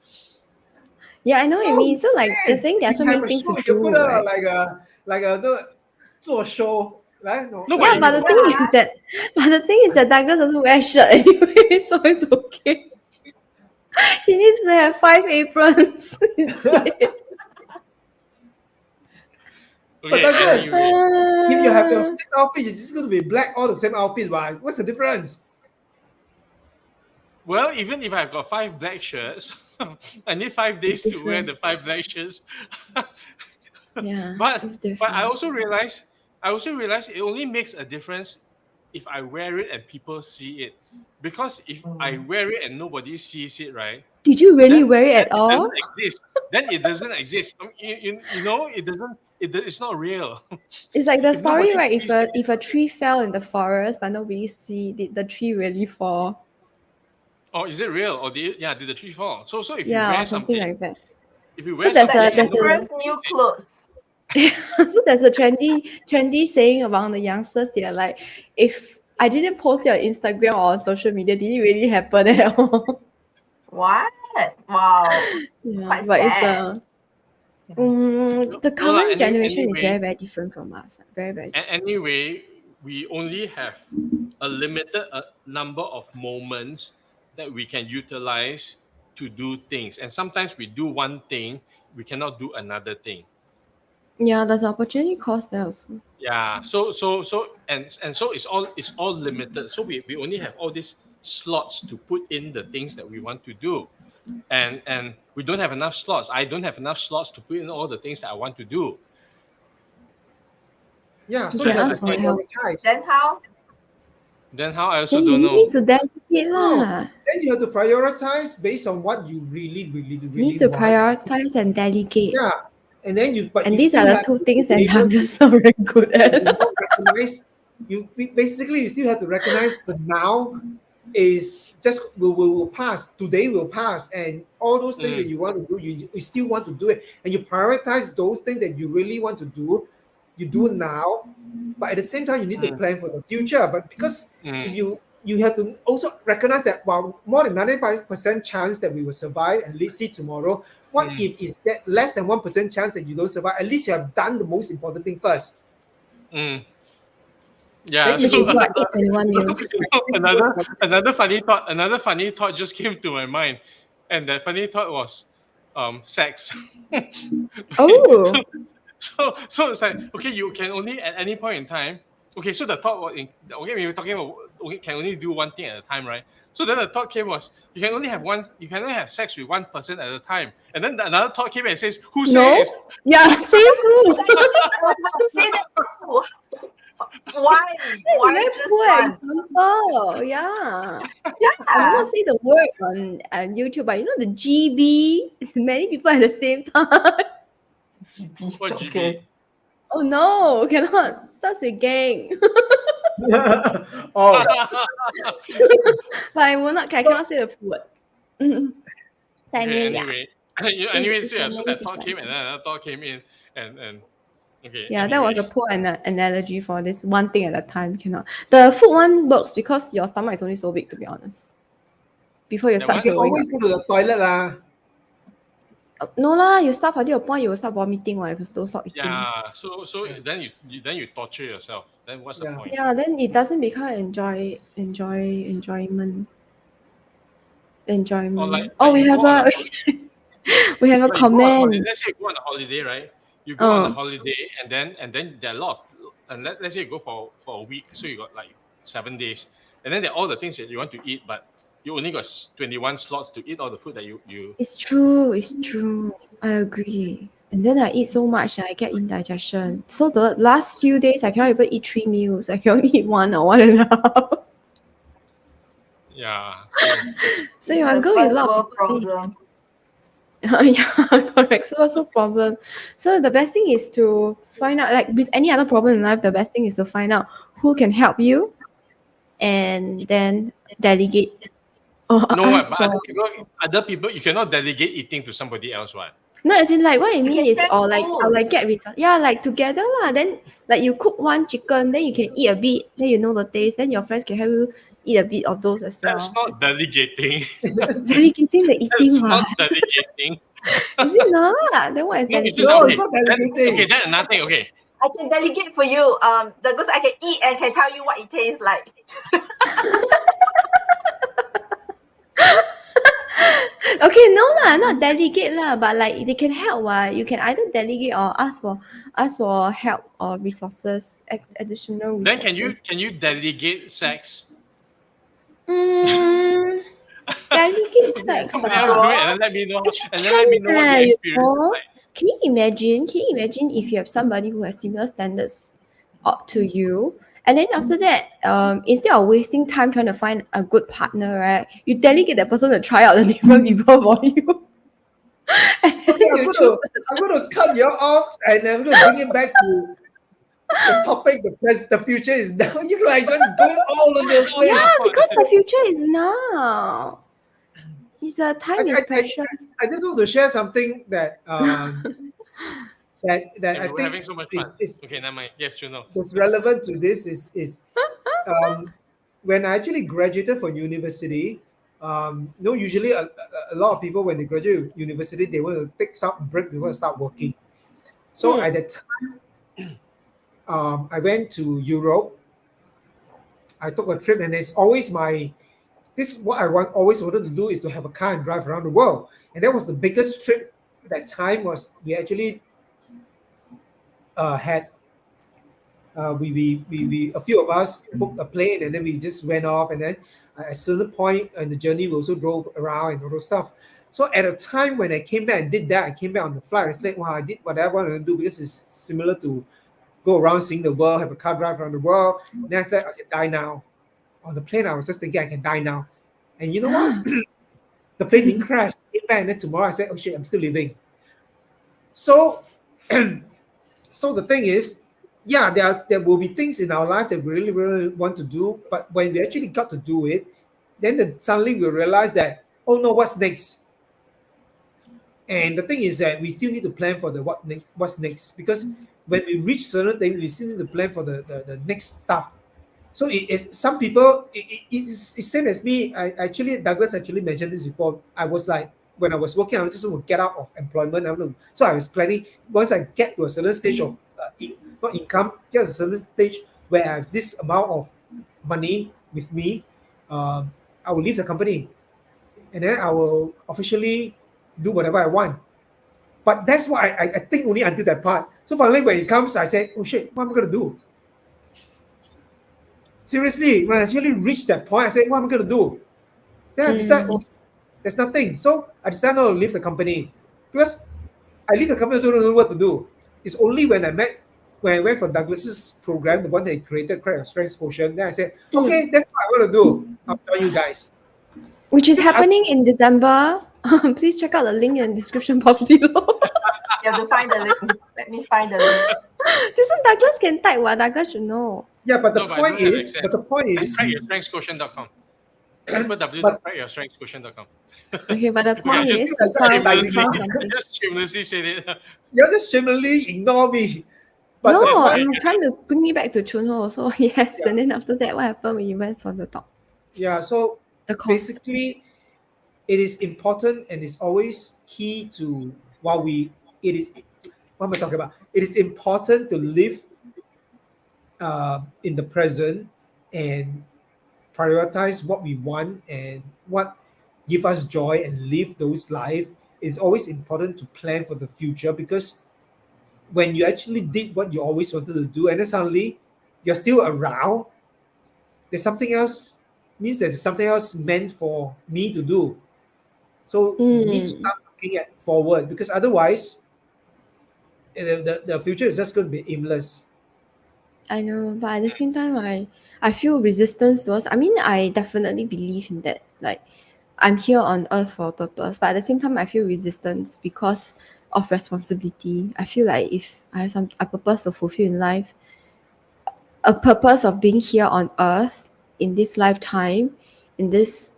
Yeah, I know what you No, mean. you So like you're can. saying there are so You have many a things show, to you put do, right? like a no, 做 show, right? No, No, like but Yeah, if but you the go thing to is that Douglas doesn't wear shirt anyway, so it's okay. He needs to have 5 aprons instead. But okay, Douglas, anyway. if you have the Uh, same outfit, it's just going to be black, all the same outfit, right? What's the difference? Well, even if I've got 5 black shirts, I need 5 days it's to wear different. the 5 black shirts. Yeah, but it's but different. I also realize it only makes a difference if I wear it and people see it. Because if I wear it and nobody sees it, right, Did you really then wear it then at it doesn't all? exist. Then it doesn't exist. You know, it doesn't. It's not real. It's like the If story, nobody right? If sees it, a tree fell in the forest but nobody see, did the tree really fall? oh, is it real or did the tree fall? So if you Yeah, wear or something something, like that. if you So wear there's something a Like and there's nobody a Emperor's sees new it, clothes. so there's a trendy saying among the youngsters. They're like, if I didn't post it on Instagram or on social media, did it really happen at all? What? Wow. It's Yeah, quite but it's sad. the no lah. current generation is Anyway, very different from us. Very different. anyway, we only have a limited number of moments that we can utilize to do things, and sometimes we do one thing, we cannot do another thing. Yeah, there's opportunity cost there also. Yeah. So it's all limited. So we only have all these slots to put in the things that we want to do, and we don't have enough slots. I don't have enough slots to put in all the things that I want to do. Yeah, so You you can have to ask for help. prioritize. Then how? Then how? I also Then don't you know. need to delegate No, lah. then you have to prioritize based on what you really, really, Needs really to want. prioritize and delegate. Yeah, and then but And you these are still the have two to things be that able I'm to, just not very good at. recognize. Basically you still have to recognize the now is just will pass. Today will pass, and all those things that Mm, you want to do, you still want to do it, and you prioritize those things that you really want to do. You do it now, but at the same time, you need to mm, plan for the future. But because if mm, you have to also recognize that while more than 95% chance that we will survive and see tomorrow, what mm, if is that less than 1% chance that you don't survive? At least you have done the most important thing first. mm. Yeah. Then you Which can is So what, see 821 meals. that's the most another funny thought just came to my mind, and that funny thought was, sex. Okay, Oh, so it's like, okay, you can only at any point in time. Okay, so the thought was okay, we were talking about, okay, can only do one thing at a time, right? So then the thought came was, you can only have sex with one person at a time, and then another thought came and says, who says? no? Yeah, says who? I was about to say that. Why? It's a Why very just poor one? example. Yeah. I will Yeah. not say the word on YouTube, but you know the GB? Many people at the same time. GB. What GB? Okay. Oh no, cannot. Starts with gang. oh, But I will not, I cannot say the full word. Okay, Same, yeah. anyway, It's yeah. a So many that thought people. came, and then another thought came in, and okay. Yeah, that was Anyway, a poor analogy for this one thing at a time. Cannot. The food one works because your stomach is only so big, to be honest. Before you that start you what? can throwing up. always go to the toilet lah. No lah, you start until a point you will start vomiting or if you don't stop eating. Yeah. So then you torture yourself. Then what's the Yeah. point? Yeah, then it doesn't become Or like enjoyment. Oh, like we you have go on a a we have a like you go on a holiday. comment. Let's say you go on a holiday, right? You go on a Oh, holiday, and then there are a lot. And let's say you go for a week, so you got like 7 days, and then there are all the things that you want to eat, but you only got 21 slots to eat all the food that you. it's true. It's true. I agree. And then I eat so much that I get indigestion. So the last few days I cannot even eat 3 meals. I can only eat one or one and a half. Yeah. So So you The must go with a first lot of world people. problem. Yeah, correct. So what's the problem? So the best thing is to find out, like with any other problem in life, the best thing is to find out who can help you and then delegate or no, what? ask But for. other people, you cannot delegate eating to somebody else, what? No, as in like what I You mean can is, share or like I'll food. like get result. Yeah, like together lah. Then like you cook one chicken, then you can eat a bit, then you know the taste. Then your friends can help you eat a bit of those as That's well. not delegating. It's delegating the eating That's one. not delegating. Is it not? Then what is No, it's just No, delegating? it's not delegating. okay. That's nothing. Okay, I can delegate for you. Because I can eat and can tell you what it tastes like. Okay, no lah, not delegate lah, but like they can help. You can either delegate or ask for help or resources, additional then resources. can you delegate sex? Mm, delegate sex. Somebody else do it, and then let me know. Actually, And then let me know what your you experience is know. like. Can you imagine? Can you imagine if you have somebody who has similar standards to you, and then after that, instead of wasting time trying to find a good partner, right, you delegate that person to try out the different people for you, and then Okay, you choose. I'm gonna cut you off, and I'm gonna bring it back to the topic. The future is now. You like just going all over the place. Yeah, because the future is now. It's a time is I, I, precious. I just want to share something that that I And we're think having so much fun. is Okay, never mind. Yes, you know. was relevant to this is when I actually graduated from university. Usually a lot of people when they graduate university they want to take some break before they start working. So Hmm. at that time, I went to Europe. I took a trip, and it's always this is what always wanted to do is to have a car and drive around the world. And that was the biggest trip that time was we actually had we a few of us booked a plane and then we just went off, and then at a certain point in the journey we also drove around and all those stuff. So at a time when I came back and did that, I came back on the flight. It's like, wow, I did what I wanted to do because it's similar to go around seeing the world, have a car drive around the world. Then I said, I can die now. On the plane, I was just thinking I can die now. And you know what? The plane didn't crash. Came back, and then tomorrow I said, oh shit, I'm still living. So, so the thing is, yeah, there will be things in our life that we really, really want to do, but when we actually got to do it, then suddenly we realize that, oh no, what's next? And the thing is that we still need to plan for the what's next, because when we reach certain things, we still need to plan for the next stuff. So some people it's same as me. Douglas actually mentioned this before. I was like, when I was working, I just want to get out of employment. So I was planning, once I get to a certain stage of not income, get to a certain stage where I have this amount of money with me, I will leave the company, and then I will officially do whatever I want. But that's what I think only until that part. So finally, when it comes, I say, oh shit, what am I going to do? Seriously, when I actually reached that point, I said, what am I going to do? Then I decided, oh, there's nothing. So I decided not to leave the company. Because I leave the company, also don't know what to do. It's only when I went for Douglas's program, the one that he created, Crack Your Strengths Quotient, then I said, okay, that's what I'm going to do. I'll tell you guys. Which is Because happening in December. Please check out the link in the description box below. You have to find the link. Let me find the link. This one Douglas can type. What Douglas should know. Yeah, but the No, but I point don't have is, access. but the point is, Crackyourstrengthsquotient.com. www.crackyourstrengthsquotient.com. Okay, but the point just- is, you found Shamelessly, something. just shamelessly said it. you're just shamelessly ignore me. But No, the point, I'm trying to bring me back to Chunho. So yes, Yeah. and then after that, what happened when you went for the talk? yeah, so The course. basically, it is important and it's always key to it is what am I talking about? It is important to live in the present and prioritize what we want and what give us joy and live those life. It's always important to plan for the future, because when you actually did what you always wanted to do and then suddenly you're still around, there's something else, means there's something else meant for me to do. So you need to start looking at forward, because otherwise the future is just going to be aimless. I know, but at the same time, I feel resistance towards. I mean, I definitely believe in that. Like, I'm here on earth for a purpose, but at the same time, I feel resistance because of responsibility. I feel like if I have a purpose to fulfill in life, a purpose of being here on earth in this lifetime, in this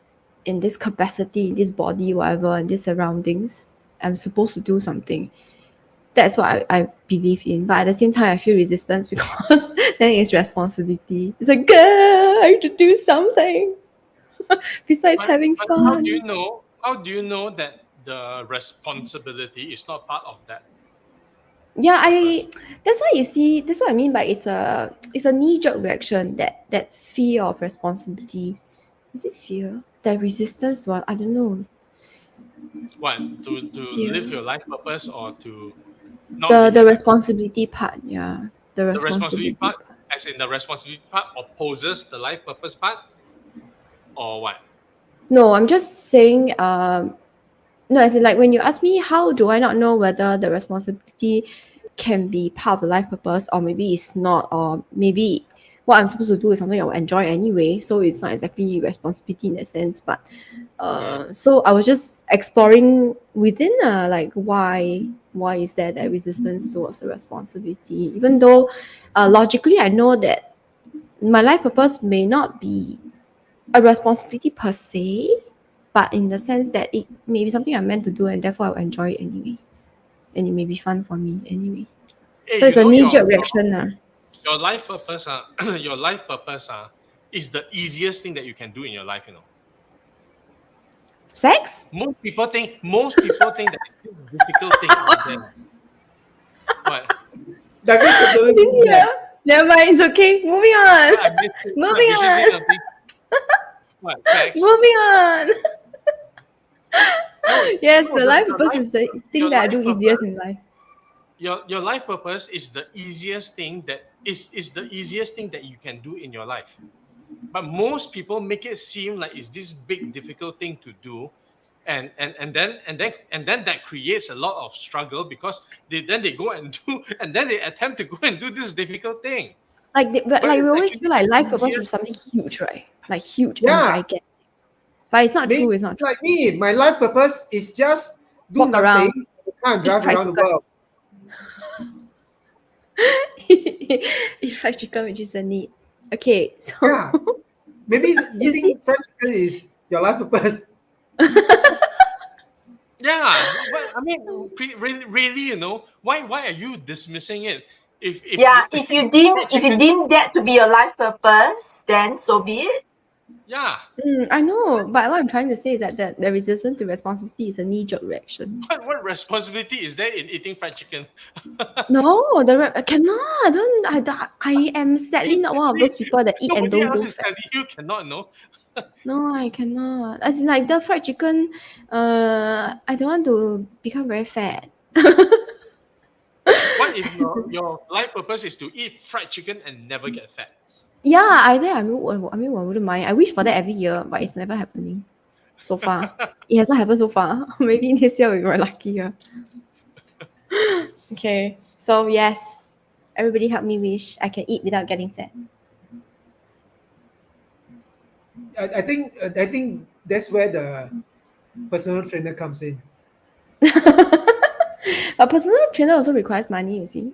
capacity, in this body, whatever, in these surroundings, I'm supposed to do something. That's what I believe in. But at the same time, I feel resistance because then it's responsibility. It's like, I have to do something besides having But fun. how do you know? How do you know that the responsibility is not part of that? Yeah, Purpose. that's why you see, that's what I mean by it's a knee-jerk reaction, that fear of responsibility. Is it fear? That resistance, what I don't know. What to Fear. live your life purpose or to not The live the your life purpose? responsibility part, yeah. The The responsibility responsibility part, part. as in the responsibility part opposes the life purpose part, or what? No, I'm just saying, no, as in like when you ask me, how do I not know whether the responsibility can be part of the life purpose, or maybe it's not, or maybe what I'm supposed to do is something I will enjoy anyway, so it's not exactly responsibility in that sense. But so I was just exploring within, like why is there that resistance towards the responsibility, even though logically I know that my life purpose may not be a responsibility per se, but in the sense that it may be something I'm meant to do and therefore I'll enjoy it anyway. And it may be fun for me anyway. Hey, So it's you a know knee-jerk reaction. your life purpose, your life purpose, is the easiest thing that you can do in your life. You know, Sex? most people think that it's this difficult thing out there. What? Douglas totally did Yeah. that. Never mind, it's okay. Moving on. What, I missed it. What, Moving did she say on. something? What? Sex? Moving on. No, Yes, no, the life purpose life, is the thing your that I life do purpose, easiest in life. your life purpose is the easiest thing that is the easiest thing that you can do in your life. But most people make it seem like it's this big difficult thing to do, and then that creates a lot of struggle because they go and do and then they attempt to go and do this difficult thing. Like, but But like we it's always actually feel like life purpose easier. is something huge, right? Like huge and Yeah. gigantic. But it's not true. It's not true. Like me, my life purpose is just do Walk nothing, around, and eat drive fried around the chicken. world. Eat fried chicken, which is a need. Okay, so Yeah. Maybe you see, eating fried chicken is your life purpose. Yeah, but I mean, really, why are you dismissing it? If Yeah, if you deem fried if you chicken, deem that to be your life purpose, then so be it. yeah, I know, but what I'm trying to say is that the resistance to responsibility is a knee-jerk reaction. what responsibility is there in eating fried chicken? No, I cannot. I am sadly not one of See, those people that eat and nobody don't else grow is fat. telling you cannot know. No, I cannot. As in, like the fried chicken, I don't want to become very fat. What if your life purpose is to eat fried chicken and never get fat? Yeah, I mean, I wouldn't mind. I wish for that every year, but it's never happening so far. It has not happened so far. Maybe this year we were luckier. Okay, so yes, everybody help me wish I can eat without getting fat. I think that's where the personal trainer comes in. But personal trainer also requires money, you see,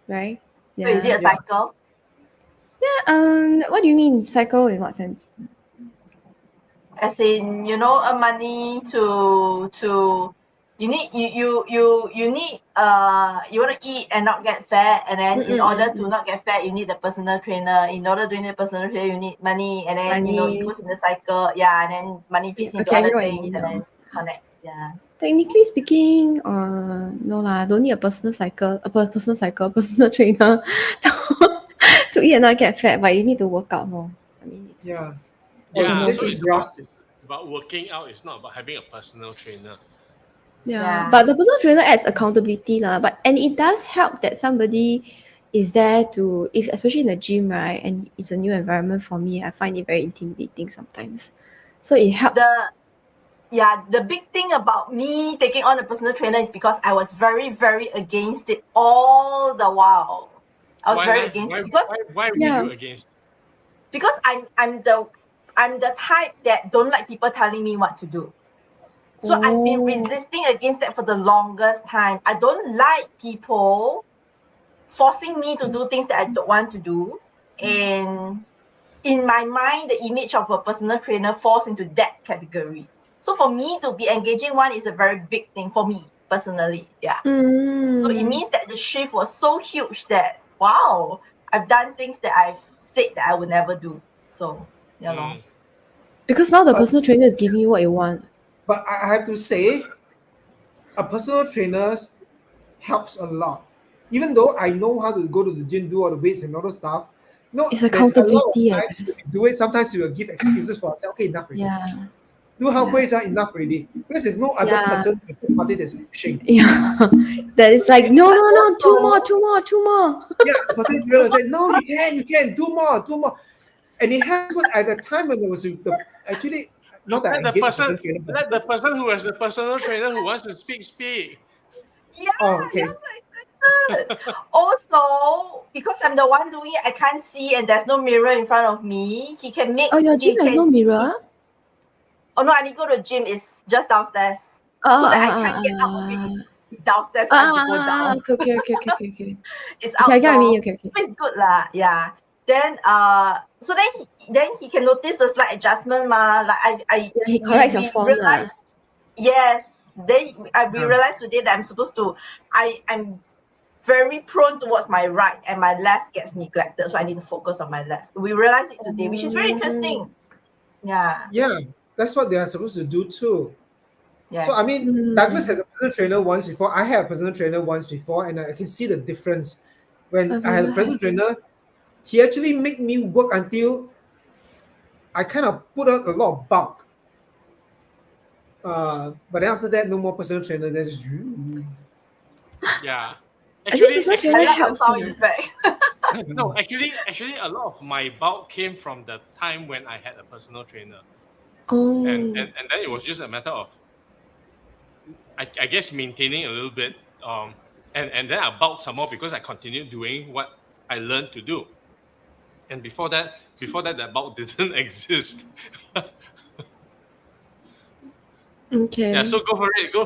right? So is it Yeah. a cycle? What do you mean cycle? In what sense? As in, earn money to you need you want to eat and not get fat, and then in order to not get fat you need a personal trainer. In order to need a personal trainer you need money, and then it Money. goes in the cycle, and then money feeds into Okay, I other get what you things mean and now. then connects. Technically speaking, no lah, don't need a personal trainer to eat and not get fat, but you need to work out more. I mean, it's Yeah. Or Yeah, just so eat it's grass. about working out. It's not about having a personal trainer. yeah. Yeah. But the personal trainer adds accountability lah. And it does help that somebody is there to, if especially in the gym, right? And it's a new environment for me. I find it very intimidating sometimes. So it helps. The big thing about me taking on a personal trainer is because I was very, very against it all the while. I was Why very leh? against Why, it because why were Yeah. you against? I'm the type that don't like people telling me what to do. So I've been Oh. resisting against that for the longest time. I don't like people forcing me to do things that I don't want to do. And in my mind, the image of a personal trainer falls into that category. So for me to be engaging one is a very big thing for me personally. Yeah. So it means that the shift was so huge that wow, I've done things that I've said that I would never do. So Because now the But- personal trainer is giving you what you want. But I have to say, a personal trainer helps a lot. Even though I know how to go to the gym, do all the weights and all the stuff, no, It's there's a lot of accountability, I times when guess. we do it. Sometimes we will give excuses for ourselves. Okay, enough already. Yeah. Do halfway is enough already because there's no other Yeah. person in the party that's pushing. Yeah. That is like, no, two also- more. Yeah, the person will say, no, you can, do more. And it happened at the time when there was actually not that I let the engaged person person trainer. But, let the person who has the personal trainer who wants to speak. Yeah, oh, okay. you're so excited. Also, because I'm the one doing it, I can't see and there's no mirror in front of me. He can make. Oh, your gym has no mirror? Oh no, I need to go to the gym. It's just downstairs, so that I can't get out of it. It's downstairs. So I have to go down. Okay. It's Okay, I get what you mean. outdoor. Okay. But it's good lah. Yeah. Then so then he can notice the slight adjustment ma. Like Yeah, he corrects your form lah. realized, yes. Then we Yeah. realized today that I'm supposed to. I'm very prone towards my right, and my left gets neglected. So I need to focus on my left. We realized it today, which is very interesting. Yeah. Yeah, that's what they are supposed to do too. Yes. So I mean, Douglas has a personal trainer once before. I had a personal trainer once before, and I can see the difference. When I've I had a never personal trainer, he actually made me work until I kind of put out a lot of bulk. But then after that, no more personal trainer. There's Yeah. I think personal I trainer love the helps sound me. effect. no, actually, a lot of my bulk came from the time when I had a personal trainer. Oh. And then it was just a matter of I guess maintaining a little bit, and then I bulked some more because I continued doing what I learned to do. And before that bulk didn't exist. Okay. Yeah, so go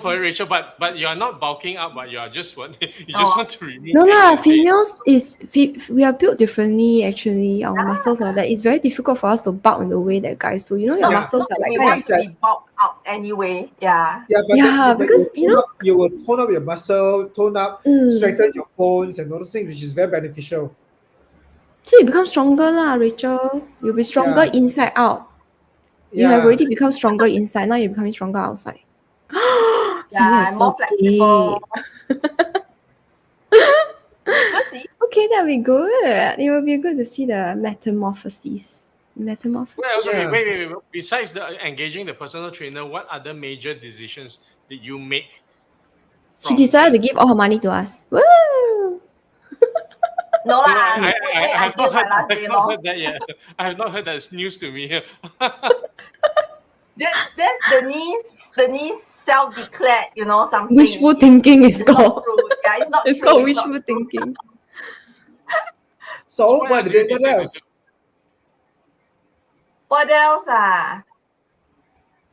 for it, Rachel. But you are not bulking up, but you are just what you No. just want to remove No aches lah, and pains. females we are built differently actually. Our muscles are that it's very difficult for us to bulk in the way that guys do. You know, your Yeah. muscles are No, like we kind want of to be bulked out anyway. Yeah. Yeah, but Yeah, but because, you know, you will tone up your muscle, tone up, Mm. strengthen your bones, and all those things, which is very beneficial. so you become stronger lah, Rachel. You'll be stronger Yeah. inside out. You have Yeah. already become stronger inside. Now you're becoming stronger outside. Sonia is Yeah, more so flexible. deep. We'll see. Okay, that'll be good. It will be good to see the metamorphoses. Metamorphosis. Well, so Yeah. wait. Besides engaging the personal trainer, what other major decisions did you make? She from decided to that? give all her money to us. Woo! No No, lah. I Wait have until not my heard. last I day, have not lor. heard that yet. I have not heard that. It's news to me. That's Denise self-declared, something. Wishful thinking is It's not called. true. Yeah, it's not It's true. called It's not wishful true. thinking. So what what, else do you what decide to else? do? What else?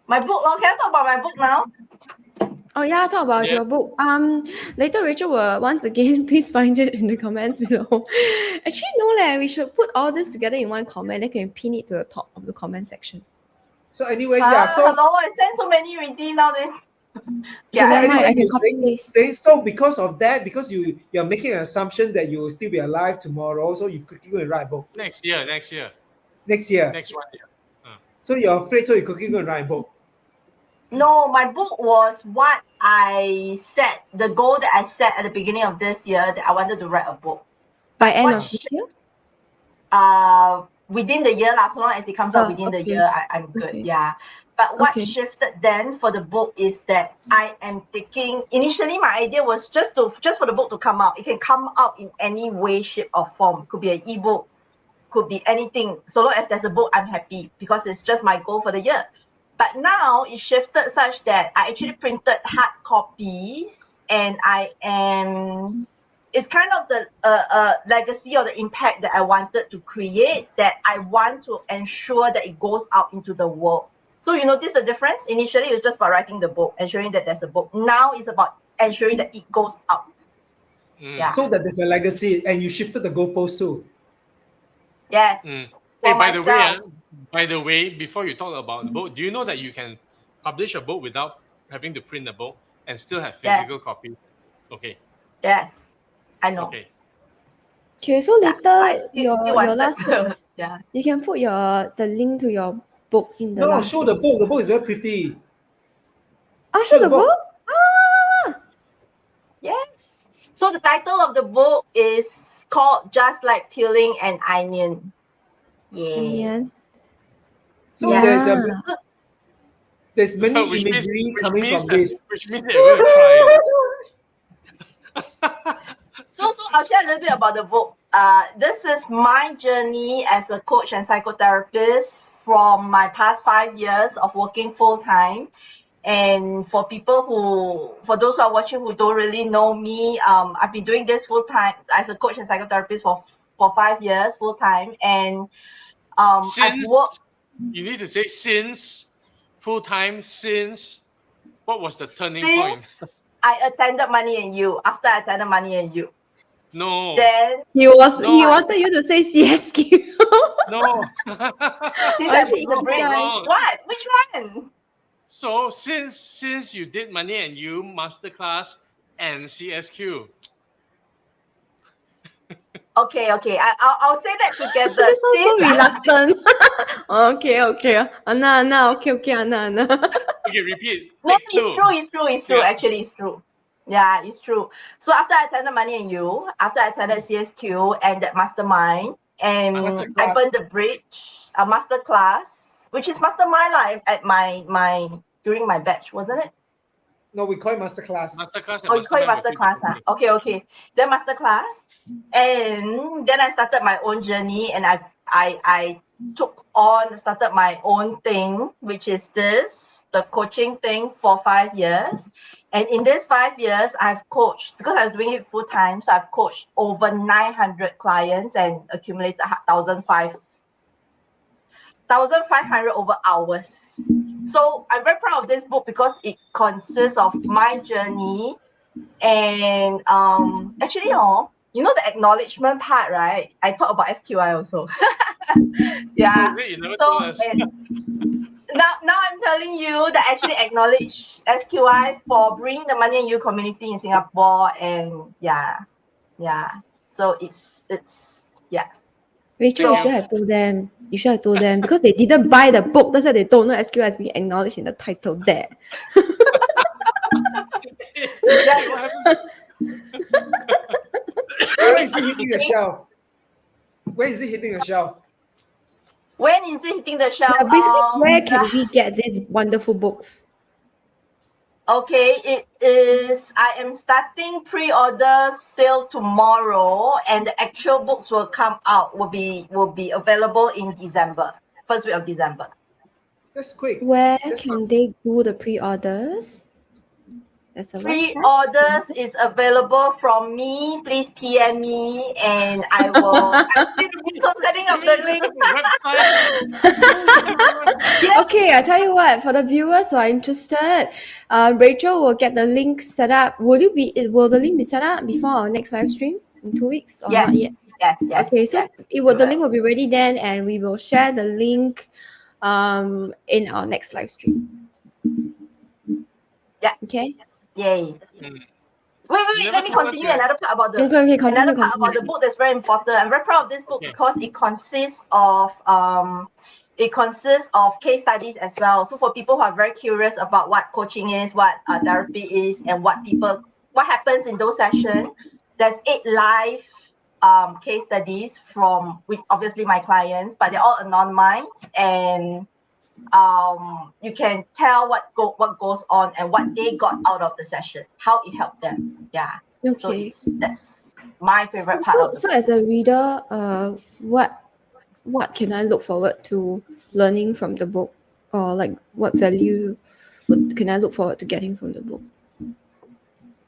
My book, lor. Can I talk about my book now? Oh yeah, talk about Yeah. your book. Later Rachel will once again please find it in the comments below. Actually, no leh. We should put all this together in one comment. Then can pin it to the top of the comment section. So anyway, yeah. So Hello, I sent so many already now. Then. Okay, never mind. anyway, I can you copy paste. so because of that, because you're making an assumption that you will still be alive tomorrow, so you quickly go and write a book Next year. next year. Next 1 year. So you're afraid, so you quickly go and write a book. No, my book was what I set, the goal that I set at the beginning of this year that I wanted to write a book. By end What of this year? Within the year, so long as it comes out Oh, within the okay. year, I'm good. Okay. Yeah. But what Okay. shifted then for the book is that I am taking, initially my idea was just for the book to come out. It can come out in any way, shape, or form. Could be an ebook, could be anything. So long as there's a book, I'm happy because it's just my goal for the year. But now it shifted such that I actually printed hard copies, and it's kind of the legacy or the impact that I wanted to create, that I want to ensure that it goes out into the world. So you notice the difference? Initially, it was just about writing the book, ensuring that there's a book. Now it's about ensuring that it goes out. Yeah. So that there's a legacy, and you shifted the goalpost too. Yes. Hey, For by myself. the way, before you talk about the book, do you know that you can publish a book without having to print the book and still have physical Yes. copy? Okay. Yes. I know. Okay. Okay, so Yeah, later I still your wanted last to- words, yeah. you can put the link to your book in the No, last show the words. book. The book is very pretty. Show the book? Yes. So the title of the book is called Just Like Peeling an Onion. Yeah. Onion. So Yeah. there's many Which means- imagery which coming means from that- this. Which means that you're going to try it. So I'll share a little bit about the book. This is my journey as a coach and psychotherapist from my past 5 years of working full time. And for those who are watching who don't really know me, I've been doing this full time as a coach and psychotherapist for 5 years full time. And I've worked. You need to say since, full time, since. What was the turning point? Since I attended Money and You, after I attended Money and You, No. then He wanted you to say CSQ. No. since I I see did the you bridge. wrong. What? Which one? So since you did Money and You Masterclass and CSQ. Okay. I'll say that together. This sounds so Since I- reluctant. okay. Anna, okay, Anna. Okay, repeat. No, Take it's two. true. It's true. Yeah. Actually, it's true. Yeah, it's true. So after I attended Money and You, after I attended CSQ and that mastermind, and Masterclass. I burned the bridge, a masterclass, which is mastermind at my during my batch, wasn't it? No, we call it masterclass. Masterclass and Oh, you call it mastermind were two masterclass, different huh? Okay. Then masterclass, and then I started my own journey, and I started my own thing, which is the coaching thing for 5 years. And in these 5 years, I've coached, because I was doing it full time, so I've coached over 900 clients and accumulated 1,500 over hours. So I'm very proud of this book because it consists of my journey. And actually, the acknowledgement part, right? I talk about SQI also. Yeah. Oh, wait, you never So told us. now I'm telling you that I actually acknowledge SQI for bringing the Money and You community in Singapore, and yeah. So it's yes. Rachel, you So should have told them. You should have told them because they didn't buy the book. That's why they don't know SQL has been acknowledged in the title there. Hey, what happened? So where is it hitting the shelf? Where is it hitting the shelf? when is it hitting the shelf? Yeah, basically, where can we get these wonderful books? Okay, it is. I am starting pre-order sale tomorrow, and the actual books will come out. Will be available in December, first week of December. That's quick. Where That's can they do the pre-orders? There's a website. Pre-orders is available from me. Please PM me, and I will. I'm still setting You up don't the even link. have a website. You don't even have a website. Yes. Okay, I tell you what. For the viewers who are interested, Rachel will get the link set up. Will the link be set up before our next live stream in 2 weeks or Yes. not yet? Yes. Okay, so Yes. the link will be ready then, and we will share the link in our next live stream. Yeah. Okay. Yay. Mm. Wait. You never Let me told us continue you had- another part about the Okay. another Continue. part about the book that's very important. I'm very proud of this book Okay. because it consists of case studies as well. So for people who are very curious about what coaching is, what therapy is, and what happens in those sessions, there's 8 live case studies with obviously my clients, but they're all anonymized, and you can tell what goes on and what they got out of the session, how it helped them. Yeah. So Okay. that's my favorite part of the So as a reader, what can I look forward to learning from the book, or like what value can I look forward to getting from the book?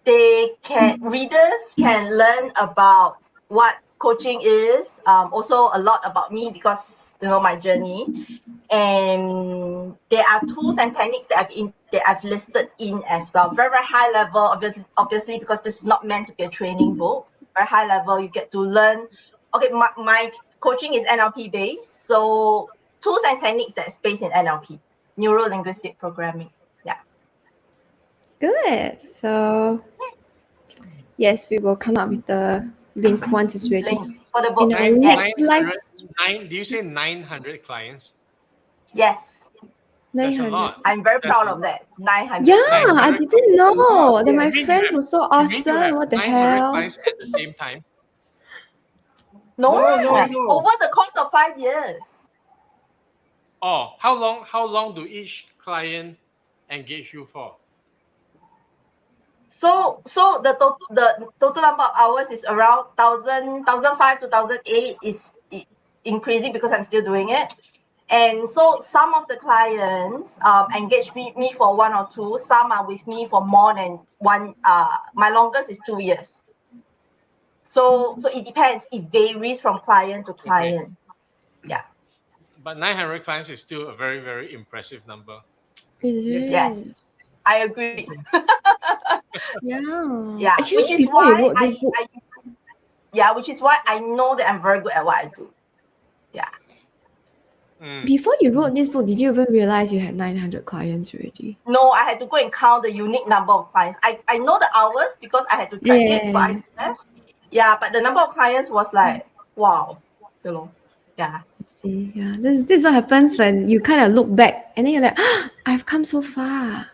Readers can learn about what coaching is, also a lot about me because my journey, and there are tools and techniques that I've listed in as well. Very, very high level, obviously, because this is not meant to be a training book. Very high level, you get to learn. Okay, my coaching is NLP based, so tools and techniques that's based in NLP, neuro linguistic programming. Yeah. Good. So yes, we will come up with the link once it's ready. Link for the book. In our Nine- next 900 live, Do you say 900 clients? Yes, That's a 900. lot. I'm very That's proud a of lot. that. 900. Yeah, I 900 didn't a lot, know that my yes. You mean you friends have- were so You mean you awesome. have What the 900 hell? clients at the same time? No, No. over the course of 5 years. Oh, how long do each client engage you for? So the total number of hours is around 1,005 to 1,008 is increasing because I'm still doing it. And so some of the clients engage me for 1 or 2. Some are with me for more than 1. My longest is 2 years. So it depends. It varies from client to client. Yeah. But 900 clients is still a very, very impressive number. It Yes. is. I agree. Yeah. Yeah. Actually, Which is before you why wrote this book, which is why I know that I'm very good at what I do. Yeah. before you wrote this book, did you even realize you had 900 clients already? No, I had to go and count the unique number of clients. I know the hours because I had to track it for Yeah. ICF. Yeah, but the number of clients was like, wow. Yeah. See, yeah, this is what happens when you kind of look back and then you're like, I've come so far.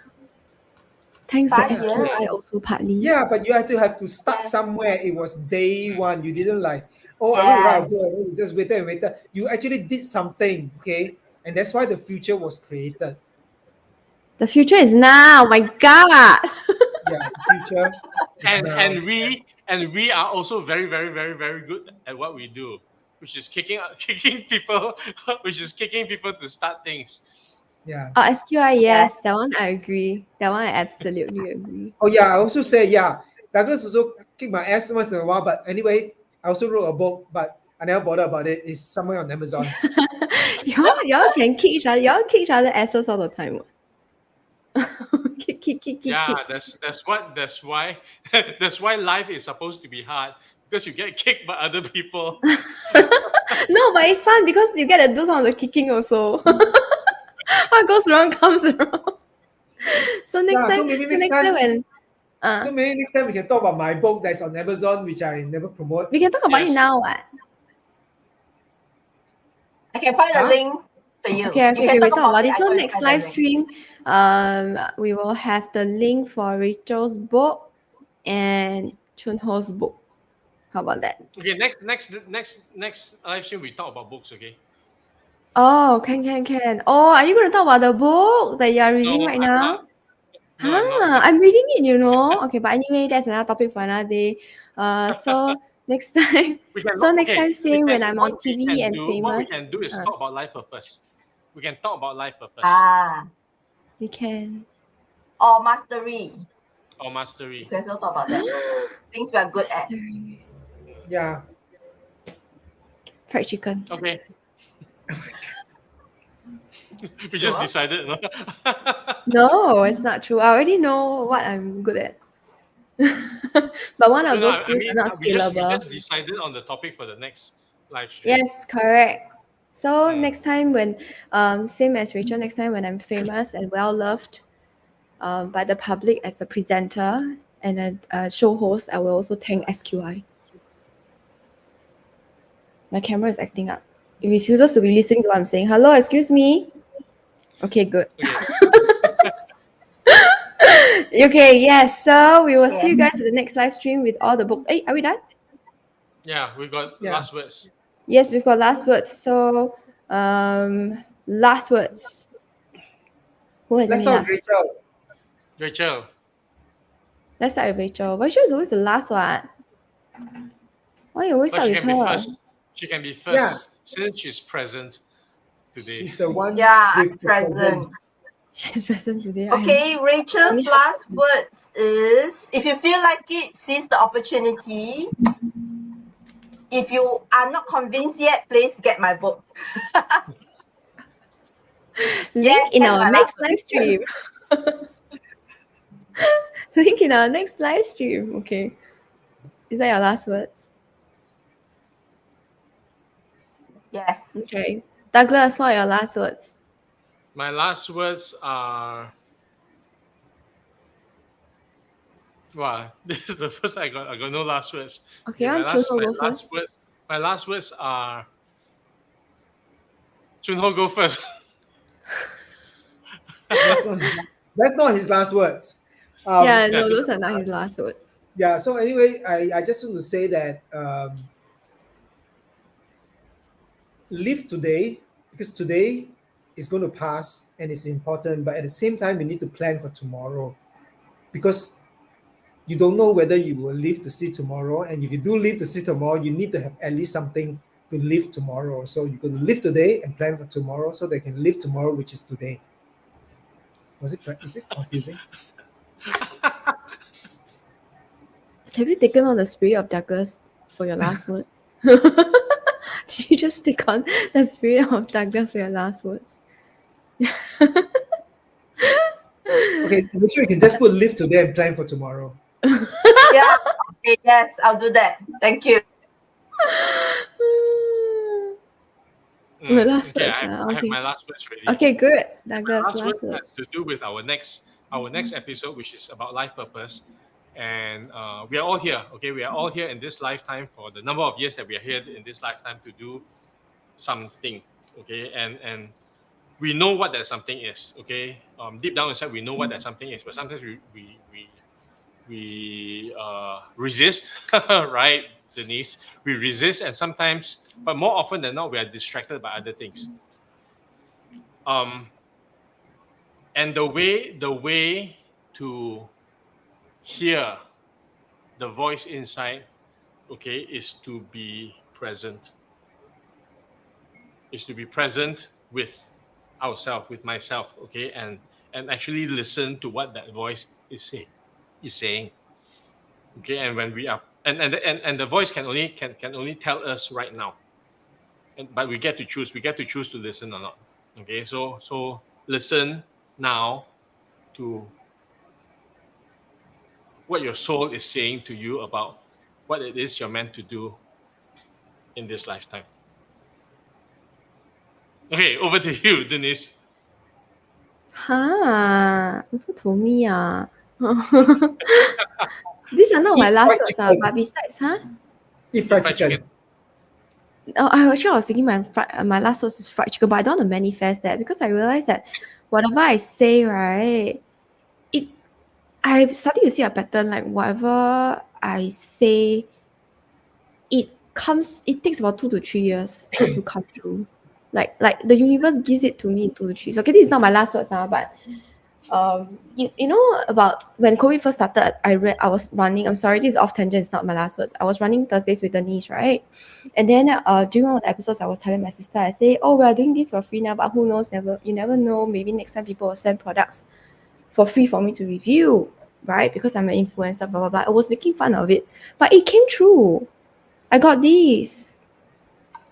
Thanks to 5 SQI years. also partly. Yeah, but you have to start Yes. somewhere. It was day one. You didn't like, oh, I'm gonna write a book. You just waited. You actually did something, okay? And that's why the future was created. The future is now. My God. Yeah, the future. is now. And we are also very, very, very, very good at what we do. which is kicking people, which is kicking people to start things. Yeah. Oh, SQI, yes, that one I agree. That one I absolutely agree. Oh yeah, I also say yeah. Douglas also kick my ass once in a while, but anyway, I also wrote a book, but I never bother about it. It's somewhere on Amazon. Y'all can kick each other. Y'all kick each other asses all the time. Kick. Yeah, that's why that's why life is supposed to be hard, because you get kicked by other people. No, but it's fun because you get to do some of the kicking also. What goes wrong comes wrong. So next Yeah, time, so maybe so next next time time, when so maybe next time we can talk about my book that's on Amazon, which I never promote. we can talk about it Yes. now. What? I can find a Huh? link for you. Okay, You can we talk talk about about it. it. I So go and next find the live link. stream, we will have the link for Rachel's book and Chunho's book. How about that? Okay, next live stream we talk about books. Okay. Oh, can. Oh, are you going to talk about the book that you are reading No, right I'm not. now? No, I'm not. I'm reading it, you know. Okay, but anyway, that's another topic for another day. So next time, We can so next okay. time, We same can when I'm on what we TV can and do. What we famous, can do is talk about life purpose. We can talk about life purpose Ah, we can. or mastery. or We mastery. can also talk about that. Things we are good at. Mystery. Yeah. Fried chicken. Okay. We just Sure. decided. No? No, it's not true. I already know what I'm good at. But one No, of no. those I skills are mean, not we scalable. just decided on the topic for the next live stream. Yes, correct. So Mm. next time when same as Rachel, next time when I'm famous and well loved by the public as a presenter and a show host, I will also thank SQI. My camera is acting up. It refuses to be listening to what I'm saying. Hello, excuse me. Okay, good. Okay. Okay, yes. So we will see you Yeah. guys at the next live stream with all the books. Hey, are we done? Yeah, we got Yeah. last words. Yes, we've got last words. So last words. Who has Let's any start last with words? Rachel. Rachel. Let's start with Rachel. Rachel is always the last one. Why you always But start she with can be her? first. She can be first Yeah. since she's present today. She's the one Yeah, I'm with the present. She's present today. Okay, Rachel's only have- last words is if you feel like it, seize the opportunity. If you are not convinced yet, please get my book. Link Yes, in that's our my next last word. live stream. Link in our next live stream. Okay. Is that your last words? Yes. Okay. Douglas, what are your last words? My last words are. Wow, this is the first I got. I got no last words. Okay, my I'm Chunho go last first. words. My last words are. Junho, go first. That's not his last words. Yeah, Yeah, no, those are not his last words. Yeah. So anyway, I just want to say that live today because today is going to pass and it's important. But at the same time, we need to plan for tomorrow because you don't know whether you will live to see tomorrow. And if you do live to see tomorrow, you need to have at least something to live tomorrow. So you got to live today and plan for tomorrow so they can live tomorrow, which is today. Is it confusing? Have you taken on the spirit of Douglas for your last words? Did you just take on the spirit of Douglas for your last words? Okay, I'm sure you can just put live today and plan for tomorrow. Yeah. Okay, yes, I'll do that. Thank you. My last okay, words. I have Okay. my last words ready. Okay, good. Douglas, Last words last has words. to do with our next episode, which is about life purpose. And we are all here. Okay, we are all here in this lifetime for the number of years that we are here in this lifetime to do something. Okay, and we know what that something is. Okay, deep down inside we know what that something is, but sometimes we resist, right, Denise? We resist, and sometimes, but more often than not, we are distracted by other things. And the way to hear the voice inside, okay, is to be present. is to be present with ourselves, with myself, okay, and actually listen to what that voice is saying, okay. And when we are, and the voice can only tell us right now, but we get to choose. We get to choose to listen or not. Okay, so listen now to what your soul is saying to you about what it is you're meant to do in this lifetime. Okay, over to you, Denise. Huh? Who told me? These are not my Eat last fried words, chicken. but besides, huh? Eat fried chicken. Oh, I was thinking my last words is fried chicken, but I don't want to manifest that because I realized that whatever I say, right, I've started to see a pattern. Like whatever I say, it takes about 2 to 3 years to come true. Like the universe gives it to me in 2 to 3. So okay, this is not my last words now, but you know about when COVID first started, I was running. I'm sorry, this is off tangent. It's not my last words. I was running Thursdays with Denise, right? And then during one of the episodes, I was telling my sister, I say, "Oh, we are doing this for free now, but who knows? You never know. Maybe next time people will send products for free for me to review, right? Because I'm an influencer, blah blah blah." I was making fun of it, but it came true. I got this.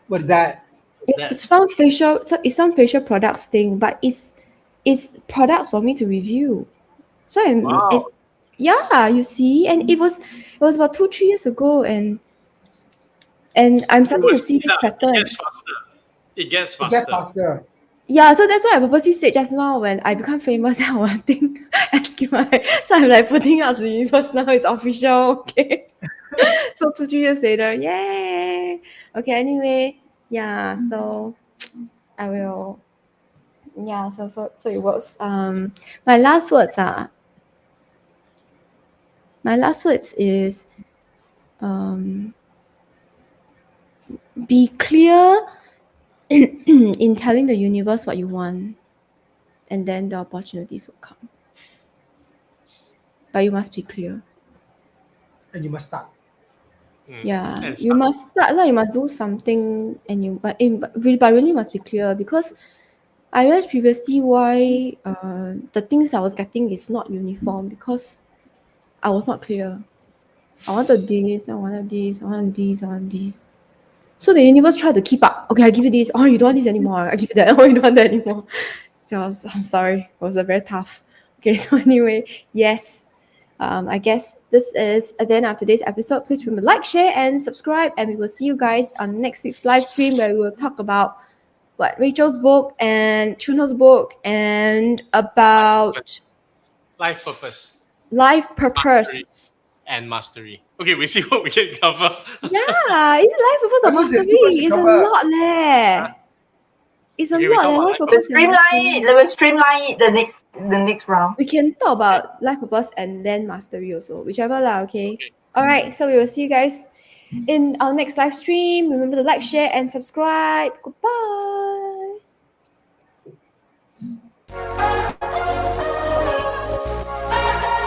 What is that? It's some facial products thing, but it's products for me to review. So Wow. yeah, you see, and it was about 2-3 years ago, and I'm starting to see this It pattern. gets faster. It gets It get faster. faster. Yeah, so that's why I purposely said just now when I become famous, I will think ask you so I'm like putting out to the universe now. It's official, okay? So 2-3 years later, yay! Okay, anyway, yeah. So I will. Yeah, so it works. My last words are. My last words is be clear in telling the universe what you want, and then the opportunities will come. But you must be clear. And you must start. Yeah, And you must start lah. You must do something, and but really must be clear because I realized previously why the things I was getting is not uniform because I was not clear. I wanted this, I wanted this, I wanted this, I wanted this. So the universe tried to keep up. Okay, I give you this. Oh, you don't want this anymore. I give you that. Oh, you don't want that anymore. So I'm sorry. It was a very tough. Okay, so anyway, yes. I guess this is the end of today's episode. Please remember to like, share, and subscribe. And we will see you guys on next week's live stream where we will talk about Rachel's book and Chuno's book and about life purpose life purpose. and mastery. Okay, we see what we can cover. Yeah, is it life purpose or That means there's mastery? too much to It's a cover. lot leh. It's a Okay, we lot talk leh. about Life life purpose and mastery. Let's streamline it the next round. We can talk about life purpose and then mastery also, whichever lah. Okay. Okay. All right. So we will see you guys in our next live stream. Remember to like, share, and subscribe. Goodbye.